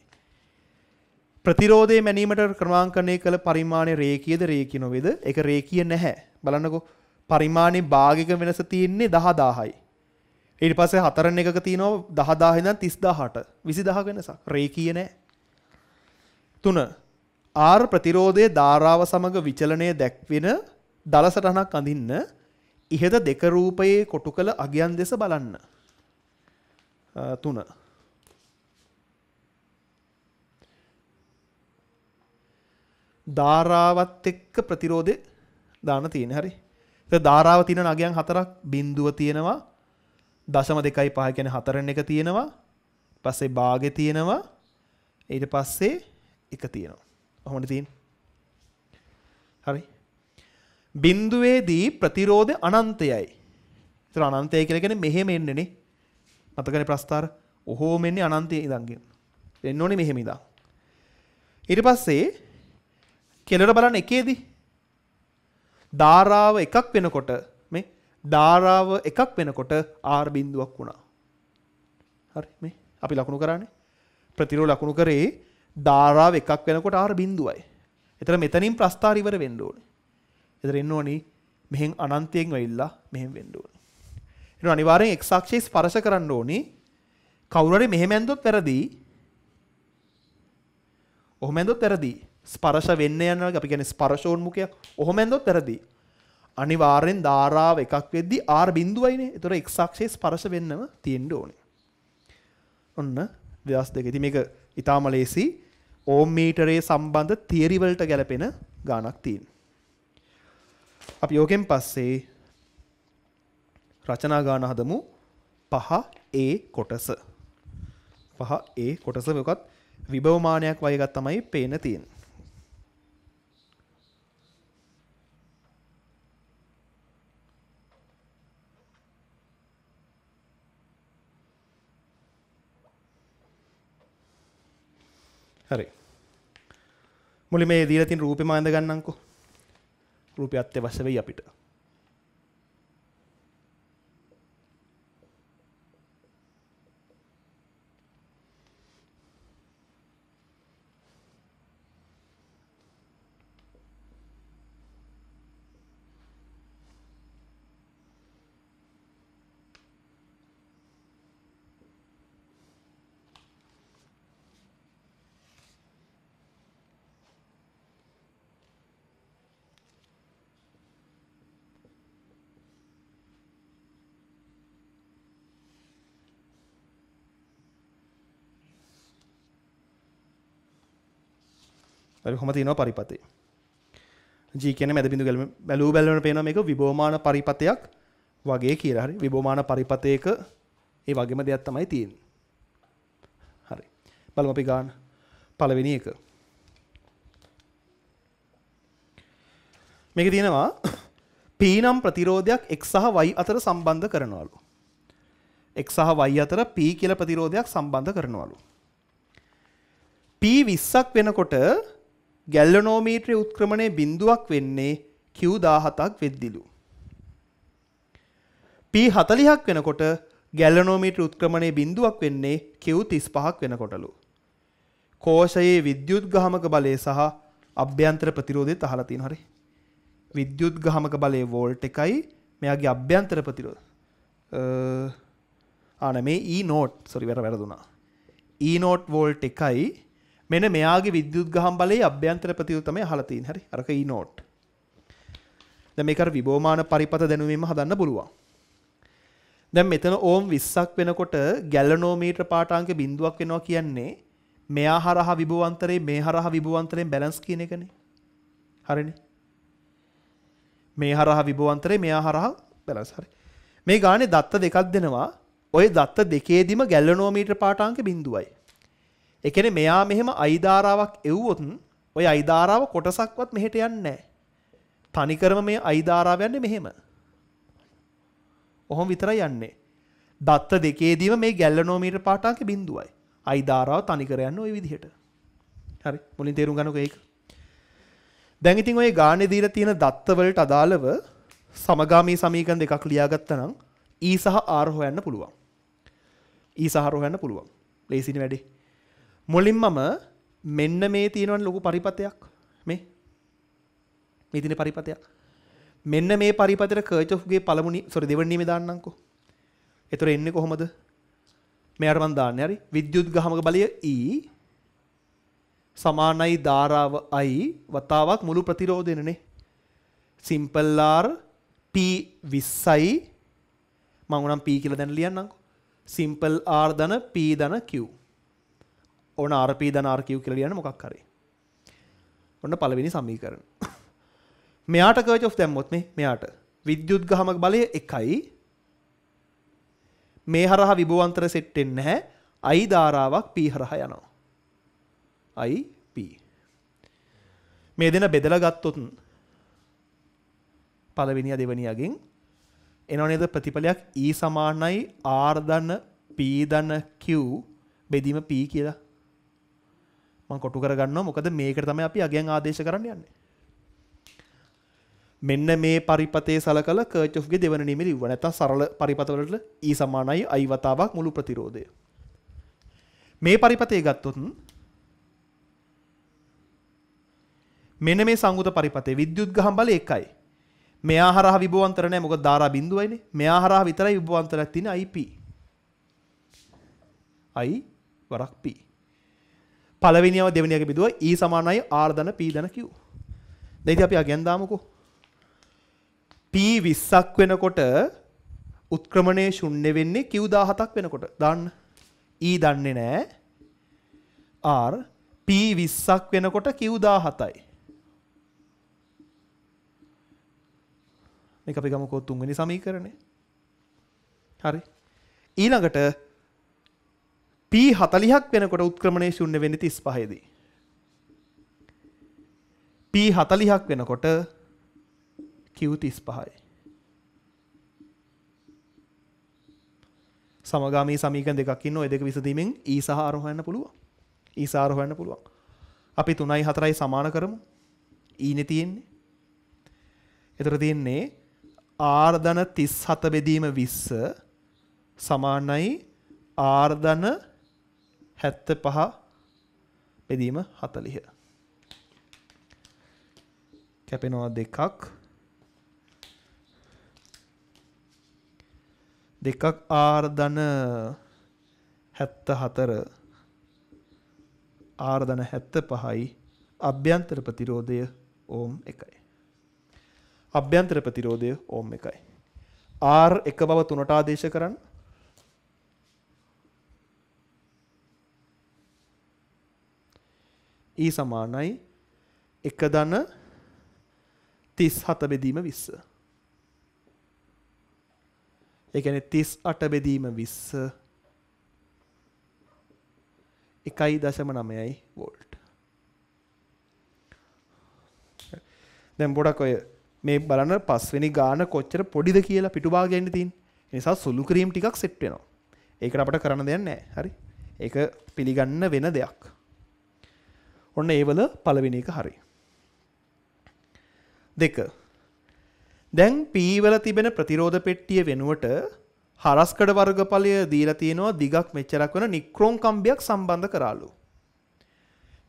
ප්‍රතිරෝධය මැනීමට ක්‍රමාංකණය කළ පරිමාණය රේඛීයද රේඛීය නොවේද? ඒක රේඛීය නැහැ. බලන්නකෝ. පරිමාණයේ භාගික වෙනස තියෙන්නේ 10000යි. ඊට පස්සේ හතරෙන් එකක තියෙනවා 10000 ඉඳන් 30000ට 20000 වෙනසක්. රේඛීය නැහැ. 3. R ප්‍රතිරෝධයේ ධාරාව සමග විචලනය දැක්වෙන දල සටහනක් අඳින්න ඉහත දෙක රූපයේ කොටු කළ අගයන් දෙස බලන්න. 3. ධාරාවත් එක්ක ප්‍රතිරෝධය දාන තියෙන හරි. ඒක ධාරාව තියෙන අගයන් හතරක් බිඳුව තියෙනවා 0.25 කියන්නේ හතරෙන් එක තියෙනවා. පස්සේ භාගෙ තියෙනවා. ඊට පස්සේ එක තියෙනවා. කොහොමද තියෙන්නේ? හරි. බිඳුවේදී ප්‍රතිරෝධය අනන්තයයි. ඒතර අනන්තයයි කියලා කියන්නේ මෙහෙම එන්නේ නේ. මතකනේ ප්‍රස්තාර. ඔහොම එන්නේ අනන්තයේ ඉඳන් ගෙන. එන්න ඕනේ මෙහෙම ඉඳන්. ඊට පස්සේ කෙලවර බලන්න එකේදී ධාරාව එකක් වෙනකොට මේ ධාරාව එකක් වෙනකොට R බිඳුවක් වුණා. හරි මේ අපි ලකුණු කරන්නේ ප්‍රතිරෝධ ලකුණු කරේ ධාරාව එකක් වෙනකොට R බිඳුවයි. ඒතර මෙතනින් ප්‍රස්ථාර ඉවර වෙන්න ඕනේ. ඒතර එන්න ඕනේ මෙහෙන් අනන්තයෙන් වෙයිලා මෙහෙන් වෙන්න ඕනේ. ඊට අනිවාර්යෙන් x අක්ෂයේ ස්පර්ශ කරන්න ඕනේ. කවුරු හරි මෙහෙම ඇඳොත් වැරදි. ඔහොම ඇඳොත් වැරදි. ස්පර්ශ වෙන්න යනවා අපි කියන්නේ ස්පර්ශෝන්මුඛය. ඔහොම ඇඳොත් වැරදි. අනිවාර්යෙන් ධාරාව එකක් වෙද්දී R බිඳුවයිනේ. ඒතර x අක්ෂයේ ස්පර්ශ වෙන්නම තියෙන්න ඕනේ. ඔන්න ව්‍යාස දෙක. ඉතින් මේක ඊටාම ලේසි. ඕම් මීටරයේ සම්බන්ධ තියරි වලට ගැලපෙන ගානක් තියෙනවා. අපි යෝගෙන් පස්සේ රචනා ගාන හදමු 5A කොටස. 5A කොටස මොකක්ද? විභවමානයක් වගේ එකක් තමයි පේන තියෙන්නේ. හරි. මුලින්ම මේ දීලා තියෙන රූපෙම අඳ ගන්නම්කෝ. රූපය අත්‍යවශ්‍ය වෙයි අපිට. හරි කොහොම තියෙනවා පරිපතේ. G කියන්නේ මැද බිඳු ගැලීම බැලුව බැලුවන පේනවා මේක විභවමාන පරිපතයක් වගේ කියලා. හරි විභවමාන පරිපතයක ඒ වගේම දෙයක් තමයි තියෙන්නේ. හරි බලමු අපි ගන්න පළවෙනි එක. මේක තියෙනවා P නම් ප්‍රතිරෝධයක් x සහ y අතර සම්බන්ධ කරනවලු. x සහ y අතර P කියලා ප්‍රතිරෝධයක් සම්බන්ධ කරනවලු. P 20ක් වෙනකොට ගැල්වනෝමීටරයේ උත්ක්‍රමණයේ බිඳුවක් වෙන්නේ Q 17ක් වෙද්දිලු. P 40ක් වෙනකොට ගැල්වනෝමීටරයේ උත්ක්‍රමණයේ බිඳුවක් වෙන්නේ Q 35ක් වෙනකොටලු. කෝෂයේ විද්‍යුත් ගාමක බලය සහ අභ්‍යන්තර ප්‍රතිරෝධයත් අහලා තියෙනවා. හරි විද්‍යුත් ගාමක බලය වෝල්ට් එකයි මෙයාගේ අභ්‍යන්තර ප්‍රතිරෝධ මේ E නෝට් වැරදුනා. E නෝට් වෝල්ට් එකයි මෙන්න මෙයාගේ විද්‍යුත් ගහම් බලයේ අභ්‍යන්තර ප්‍රතිරෝධය තමයි අහලා තියෙන්නේ. හරි අරක E නෝට්. දැන් මේක අර විභවමාන පරිපත දැනුමෙන්ම හදන්න පුළුවන්. දැන් මෙතන ඕම් 20ක් වෙනකොට ගැලනෝමීටර පාඨාංක බිඳුවක් වෙනවා කියන්නේ මෙයා හරහා විභවාන්තරේ මේ හරහා විභවාන්තරයෙන් බැලන්ස් කියන එකනේ. හරිනේ. මේ හරහා විභවාන්තරේ මෙයා හරහා බැලන්ස්. හරි. මේ ගානේ දත්ත දෙකක් දෙනවා. ওই දත්ත දෙකේදීම ගැලනෝමීටර පාඨාංක බිඳුවයි. ඒ කියන්නේ මෙයා මෙහෙම I ධාරාවක් එව්වොත් ওই I ධාරාව කොටසක්වත් මෙහෙට යන්නේ නැහැ. තනිකරම මේ I ධාරාව යන්නේ මෙහෙම. ඔහොම විතරයි යන්නේ. දත්ත දෙකේදීම මේ ගැලනෝමීටර පාඨාංක බිඳුවයි. I ධාරාව තනිකර යන්නේ ওই විදිහට. හරි. මුලින් තේරුම් ගන්නකෝ ඒක. දැන් ඉතින් ඔය ගානේ දීලා තියෙන දත්ත වලට අදාළව සමගාමී සමීකරණ දෙකක් ලියාගත්තා නම් E සහ R හොයන්න පුළුවන්. E සහ R හොයන්න පුළුවන්. ලේසිනේ වැඩේ. මුලින්ම මෙන්න මේ තියෙනවනේ ලොකු පරිපතයක්. මේ තියෙන පරිපතයක්. මෙන්න මේ පරිපතේට කර්චොෆ්ගේ දෙවෙනි නියමය දාන්නම්කෝ. ඒතර එන්නේ කොහොමද? මෙයාට මම දාන්නේ හරි. විද්‍යුත් ගාමක බලය E සමානයි ධාරාව I වතාවක් මුළු ප්‍රතිරෝධයනේ. සිම්පල් R P 20යි මම උනම් P කියලා දැන් ලියන්නම්කෝ. සිම්පල් R ධන P ධන Q. ඕන RP ධන RQ කියලා ලියන්න මොකක් හරි. ඔන්න පළවෙනි සමීකරණ. මෙයාට කර්චොෆ් දැම්මොත් මෙයාට විද්‍යුත් ගාමක බලය 1යි. මේ හරහා විභවාන්තර සෙට් වෙන්නේ නැහැ. I ධාරාවක් P හරහා යනවා. I P. මේ දෙන බෙදලා ගත්තොත් පළවෙනිය දෙවෙනියගෙන් එනවා නේද ප්‍රතිඵලයක් E සමානයි R ධන P ධන Q බෙදීම P කියලා. මම කොටු කරගන්නවා මොකද මේකට තමයි අපි අගයන් ආදේශ කරන්න යන්නේ. මෙන්න මේ පරිපතේ සලකලා කර්චොෆ්ගේ දෙවන නියමය ලිව්වා. නැත්නම් සරල පරිපත වලට E සමානයි I වතාවක් මුළු ප්‍රතිරෝධය. මේ පරිපතේ ගත්තොත් මෙන්න මේ සංයුත පරිපතේ විද්‍යුත් ගහම් බලය 1යි. මෙයා හරහා විභවාන්තර නැහැ මොකද ධාරා බිඳුවයිනේ. මෙයා හරහා විතරයි විභවාන්තරයක් තියෙන IP. I වරක් P. පළවෙනියව දෙවෙනියගේ බෙදුවා E සමානයි R ධන P ධන Q. දැන් ඉතින් අපි අගයන් දාමුකෝ. P 20ක් වෙනකොට උත්ක්‍රමණයේ ශුන්‍ය වෙන්නේ Q 17ක් වෙනකොට. දාන්න. E දන්නේ නැහැ. R P 20ක් වෙනකොට Q 17යි. මේක අපි ගමුකෝ තුන්වෙනි සමීකරණය. හරි. ඊළඟට P 40ක් වෙනකොට උත්ක්‍රමණයේ ශුන්‍ය වෙන්නේ 35 දී. P 40ක් වෙනකොට Q 35යි. සමගාමී සමීකරණ දෙකක් ඉන්න ඔය දෙක විසඳීමෙන් E සහ R හොයන්න පුළුවන්. E සහ R හොයන්න පුළුවන්. අපි 3යි 4යි සමාන කරමු. E නේ තියෙන්නේ. ඒතර තියෙන්නේ R ධන 37 බෙදීම 20 සමානයි R ධන 75 බෙදීම 40. කැපෙනවා දෙකක්. දෙකක් R ධන 74 R ධන 75යි අභ්‍යන්තර ප්‍රතිරෝධය ඕම් 1යි. අභ්‍යන්තර ප්‍රතිරෝධය ඕම් 1යි. R එක බව 3ට ආදේශ කරන්න. E සමානයි 1 ධන 37 බෙදීම 20. ඒ කියන්නේ 38 බෙදීම 20 1.9යි වෝල්ට්. දැන් පොඩක් ඔය මේ බලන්න පස්වෙනි ගාන කොච්චර පොඩිද කියලා පිටුභාගය එන්න තියෙන්නේ. ඒ නිසා සුළු කිරීම ටිකක් සෙට් වෙනවා. ඒකට අපිට කරන්න දෙයක් නැහැ. හරි. ඒක පිළිගන්න වෙන දෙයක්. ඔන්න ඒවල පළවෙනි එක හරි. 2. දැන් P වල තිබෙන ප්‍රතිරෝධ පෙට්ටිය වෙනුවට හරස්කඩ වර්ගඵලය දීලා තියෙනවා දිගක් මෙච්චරක් වෙන නික්‍රෝම් කම්බියක් සම්බන්ධ කරාලු.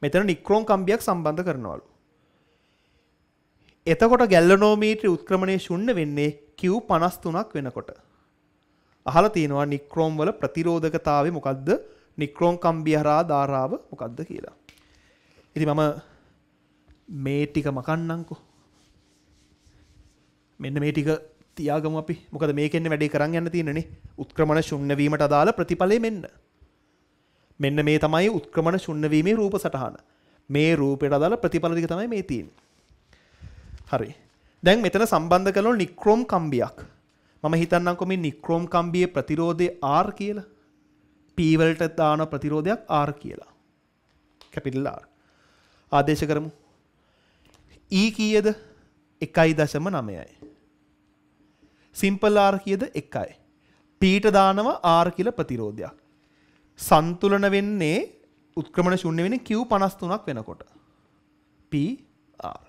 මෙතන නික්‍රෝම් කම්බියක් සම්බන්ධ කරනවලු. එතකොට ගැල්වනෝමීටර් උත්ක්‍රමණය ශුන්‍ය වෙන්නේ Q53ක් වෙනකොට. අහලා තියෙනවා නික්‍රෝම් වල ප්‍රතිරෝධකතාවය මොකද්ද? නික්‍රෝම් කම්බිය හරහා ධාරාව මොකද්ද කියලා. ඉතින් මම මේ ටික මකන්නම්කෝ. මෙන්න මේ ටික තියාගමු අපි. මොකද මේකෙන් වැඩේ කරන් යන්න තියෙනනේ. උත්ක්‍රමණ ශුන්‍ය වීමට අදාළ ප්‍රතිඵලය මෙන්න. මෙන්න මේ තමයි උත්ක්‍රමණ ශුන්‍ය වීමේ රූප සටහන. මේ රූපයට අදාළ ප්‍රතිඵල ටික තමයි මේ තියෙන්නේ. හරි. දැන් මෙතන සම්බන්ධ කරන නික්‍රෝම් කම්බියක්. මම හිතන්නම්කො මේ නික්‍රෝම් කම්බියේ ප්‍රතිරෝධය R කියලා. P වලට දාන ප්‍රතිරෝධයක් R කියලා. Capital R. ආදේශ කරමු. E කීයද? 1.9යි. සිම්පල් R කීයද? 1යි. P ට දානවා R කියලා ප්‍රතිරෝධයක්. සන්තුලන වෙන්නේ උත්ක්‍රමණ ශුන්‍ය වෙන්නේ Q53ක් වෙනකොට. P R.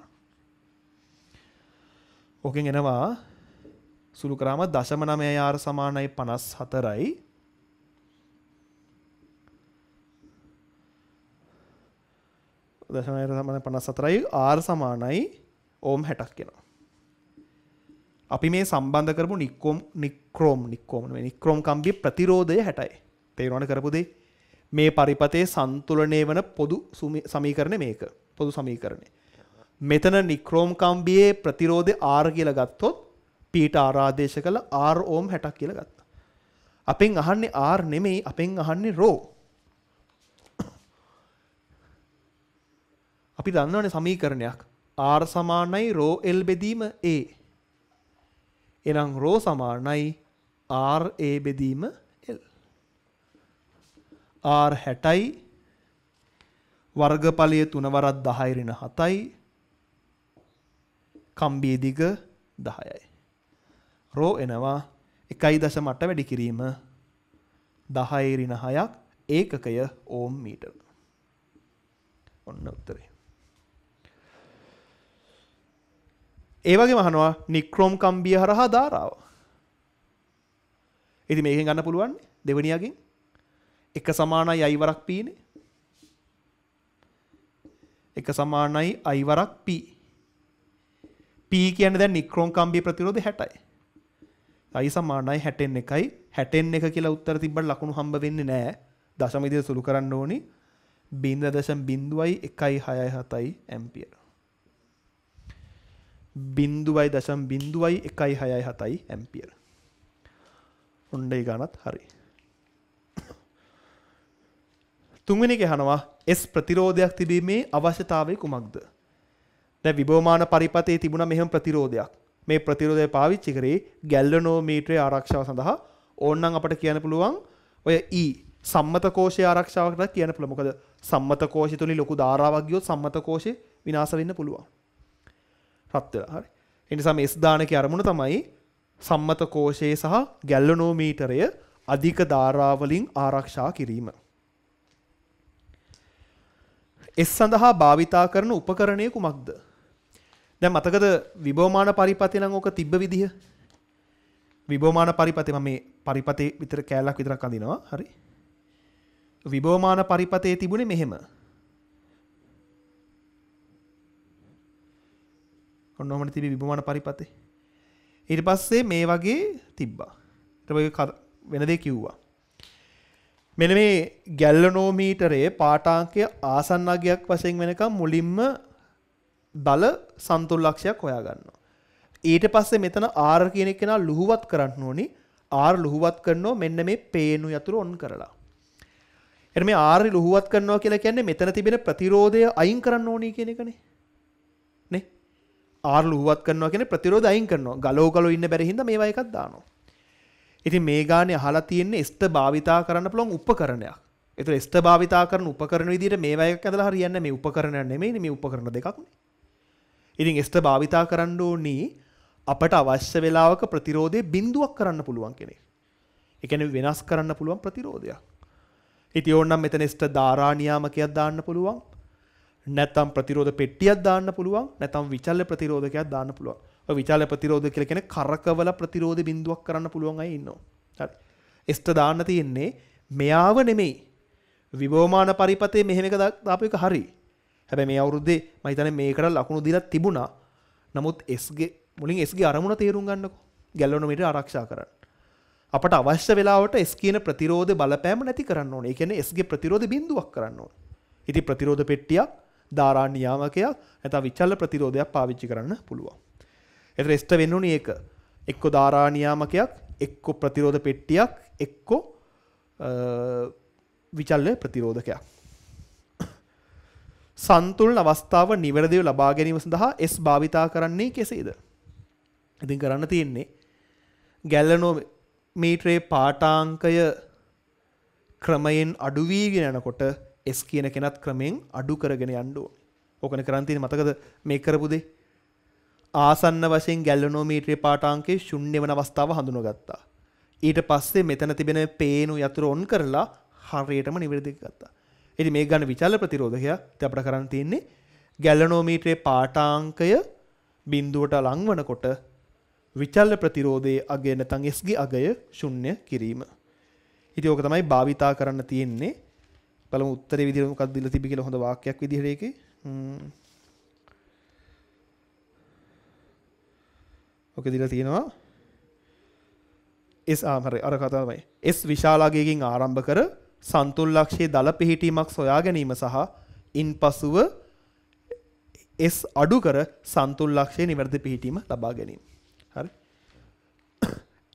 ඕකෙන් එනවා සුළු කරාම 0.9 R සමානයි 54යි. දශමය සමානයි 54යි R සමානයි ඕම් 60ක් වෙනවා. අපි මේ සම්බන්ධ කරපු නික්‍රෝම් කම්බිය ප්‍රතිරෝධය 60යි. තේරුණාද කරපු දේ? මේ පරිපතේ සන්තුලනය වන පොදු සමීකරණය මේක. පොදු සමීකරණය. මෙතන නික්‍රෝම් කම්බියේ ප්‍රතිරෝධය R කියලා ගත්තොත් P ට R ආදේශ කළා R ඕම් 60ක් කියලා ගත්තා. අපෙන් අහන්නේ R නෙමෙයි, අපෙන් අහන්නේ ρ. අපි දන්නවනේ සමීකරණයක් R සමානයි ρ L බෙදීම A. එහෙනම් ρ සමානයි R A බෙදීම L. R 60යි වර්ගඵලය 3 වරක් 10 ඍණ 7යි. කම්බිය දිග 10යි. ρ එනවා 1.8 වැඩි කිරීම 10 ඍණ 6ක් ඒකකය ඕම් මීටර. ඔන්න උත්තරේ. ඒ වගේම අහනවා නික්‍රෝම් කම්බිය හරහා ධාරාව. ඉතින් මේකෙන් ගන්න පුළුවන් දෙවෙනියගෙන් 1 සමානයි I වරක් P නේ. 1 සමානයි I වරක් P. P කියන්නේ දැන් නික්‍රෝම් කම්බිය ප්‍රතිරෝධය 60යි. I සමානයි 61යි. 61 කියලා උත්තර තිබ්බට ලකුණු හම්බ වෙන්නේ නැහැ. දශම විදිහට සුළු කරන්න ඕනි. 0.0167 ඇම්පියර්. 0.0167 ඇම්පියර්. ඔන්න ඒ ගණනත් හරි. තුන්වෙනි එක අහනවා S ප්‍රතිරෝධයක් තිබීමේ අවශ්‍යතාවය කුමක්ද? දැන් විභවමාන පරිපතේ තිබුණා මෙහෙම ප්‍රතිරෝධයක්. මේ ප්‍රතිරෝධය පාවිච්චි කරේ ගැල්වනෝමීටරයේ ආරක්ෂාව සඳහා. ඕනනම් අපිට කියන්න පුළුවන් ඔය E සම්මත කෝෂයේ ආරක්ෂාවකට කියන්න පුළුවන්. මොකද සම්මත කෝෂය තුලින් ලොකු ධාරාවක් ගියොත් සම්මත කෝෂය විනාශ වෙන්න පුළුවන්. රත් වෙලා හරි. ඒ නිසා මේ S දානකේ අරමුණ තමයි සම්මත කෝෂයේ සහ ගැල්වනෝමීටරය අධික ධාරා වලින් ආරක්ෂා කිරීම. S සඳහා භාවිතා කරන උපකරණය කුමක්ද? දැන් මතකද විභවමාන පරිපතේ නම් ඕක තිබ්බ විදිහ? විභවමාන පරිපතේ මම මේ පරිපතේ විතර කැලක් විතරක් අඳිනවා. හරි. විභවමාන පරිපතේ තිබුණේ මෙහෙම. ඔන්නෝම තිබි විභවමාන පරිපතේ. ඊට පස්සේ මේ වගේ තිබ්බා. ඊට පස්සේ වෙන දේ කිව්වා. මෙන්න මේ ගැල්වනෝමීටරයේ පාඨාංකය ආසන්න අගයක් වශයෙන් වෙනකම් මුලින්ම බල සන්තුල ලක්ෂයක් හොයා ගන්නවා. ඊට පස්සේ මෙතන R කියන එක නා ලුහුවත් කරන්න ඕනි. R ලුහුවත් කරනවා මෙන්න මේ පේනු යතුරු ඔන් කරලා. එතන මේ R ලුහුවත් කරනවා කියලා කියන්නේ මෙතන තිබෙන ප්‍රතිරෝධය අයින් කරන්න ඕනි කියන එකනේ. නේ. R ලුහුවත් කරනවා කියන්නේ ප්‍රතිරෝධ අයින් කරනවා. ගලෝ ඉන්න බැරි හින්දා මේවා එකක් දානවා. ඉතින් මේ ගානේ අහලා තියෙන්නේ එස්ට භාවිතා කරන්න පුළුවන් උපකරණයක්. ඒතර එස්ට භාවිතා කරන උපකරණ විදිහට මේවා එකක් ඇදලා හරියන්නේ මේ උපකරණ නෙමෙයිනේ මේ උපකරණ දෙකක්නේ. ඉතින් එස්ට භාවිතා කරන්න ඕනි අපට අවශ්‍ය වෙලාවක ප්‍රතිරෝධය බිඳුවක් කරන්න පුළුවන් කෙනෙක්. ඒ කියන්නේ වෙනස් කරන්න පුළුවන් ප්‍රතිරෝධයක්. ඉතින් ඕනනම් මෙතන එස්ට ධාරා නියාමකයක් දාන්න පුළුවන්. නැත්නම් ප්‍රතිරෝධ පෙට්ටියක් දාන්න පුළුවන්. නැත්නම් විචල්්‍ය ප්‍රතිරෝධකයක් දාන්න පුළුවන්. ඔය විචල්්‍ය ප්‍රතිරෝධ කියලා කියන්නේ කරකවල ප්‍රතිරෝධ බිඳුවක් කරන්න පුළුවන් අය ඉන්නවා. හරි. එස්ට දාන්න තියෙන්නේ මෙයාව නෙමෙයි. විභවමාන පරිපතේ මෙහෙම එක දාපු එක හරි. හැබැයි මේ අවුරුද්දේ මම හිතන්නේ මේකට ලකුණු දීලා තිබුණා. නමුත් S ගේ මුලින් S ගේ අරමුණ තේරුම් ගන්නකො. ගැලවනෝමීටර ආරක්ෂා කරන්න. අපට අවශ්‍ය වෙලාවට S කියන ප්‍රතිරෝධ බලපෑම නැති කරන්න ඕනේ. ඒ කියන්නේ S ගේ ප්‍රතිරෝධ බිඳුවක් කරන්න ඕනේ. ඉතින් ප්‍රතිරෝධ පෙට්ටියක්, ධාරා නියාමකයක්, නැත්නම් විචල්්‍ය ප්‍රතිරෝධයක් පාවිච්චි කරන්න පුළුවන්. ඒතර S වෙන්න ඕනේ ඒක. එක්ක ධාරා නියාමකයක්, එක්ක ප්‍රතිරෝධ පෙට්ටියක්, එක්ක විචල්්‍ය ප්‍රතිරෝධකයක්. සන්තුලන අවස්ථාව නිවැරදිව ලබා ගැනීම සඳහා S භාවිතා කරන්නේ කෙසේද? ඉතින් කරන්න තියෙන්නේ ගැලනෝමීටරේ පාඨාංකය ක්‍රමයෙන් අඩු වීගෙන යනකොට S කියන කෙනත් ක්‍රමයෙන් අඩු කරගෙන යන්න ඕනේ. ඕකනේ කරන් තියෙන්නේ මතකද මේ කරපු දේ? ආසන්න වශයෙන් ගැලනෝමීටරේ පාඨාංකයේ ශුන්‍ය වෙන අවස්ථාව හඳුනගත්තා. ඊට පස්සේ මෙතන තිබෙන පේනු යතුරු ඔන් කරලා හරියටම නිවැරදි ගත්තා. ඉතින් මේක ගන්න විචල්්‍ය ප්‍රතිරෝධකය ඉතින් අපිට කරන්න තියෙන්නේ ගැලනෝමීටරේ පාඨාංකය බිඳුවට ලං වනකොට විචල්්‍ය ප්‍රතිරෝධයේ අගය නැත්නම් S ගේ අගය ශුන්‍ය කිරීම. ඉතින් ඕක තමයි භාවිතා කරන්න තියෙන්නේ. බලමු උත්තරේ විදිහට මොකක්ද දීලා තිබි කියලා හොඳ වාක්‍යයක් විදිහට ඒකේ. ඔක දීලා තියෙනවා S හරි අර කතාව තමයි. S විශාලාගයකින් ආරම්භ කර සන්තුල් ලක්ෂයේ දල පිහිටීමක් සොයා ගැනීම සහ ඉන්පසුව S අඩු කර සන්තුල් ලක්ෂයේ නිවැරදි පිහිටීම ලබා ගැනීම. හරි.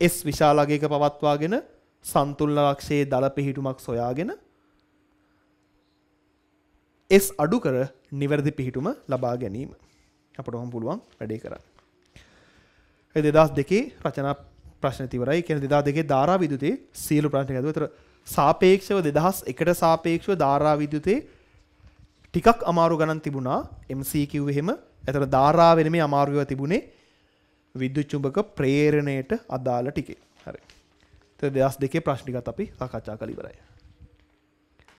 S විශාලාගයක පවත්වාගෙන සන්තුල් ලක්ෂයේ දල පිහිටුමක් සොයාගෙන S අඩු කර නිවැරදි පිහිටුම ලබා ගැනීම. අපට ඔහොම පුළුවන් වැඩේ කරන්න. ඒ 2002 රචනා ප්‍රශ්න ඉවරයි. කියන්නේ 2002 ධාරා විද්‍යුතේ සියලු ප්‍රශ්න ටික ඇදුවා. ඒතර සාපේක්ෂව 2001ට සාපේක්ෂව ධාරා විද්‍යුතේ ටිකක් අමාරු ගණන් තිබුණා MCQ එහෙම. ඒතර ධාරාව වෙනමේ අමාරුව තිබුණේ විද්‍යුත් චුම්බක ප්‍රේරණයට අදාළ ටිකේ. හරි. ඒතර 2002 ප්‍රශ්න ටිකත් අපි සාකච්ඡා කළ ඉවරයි.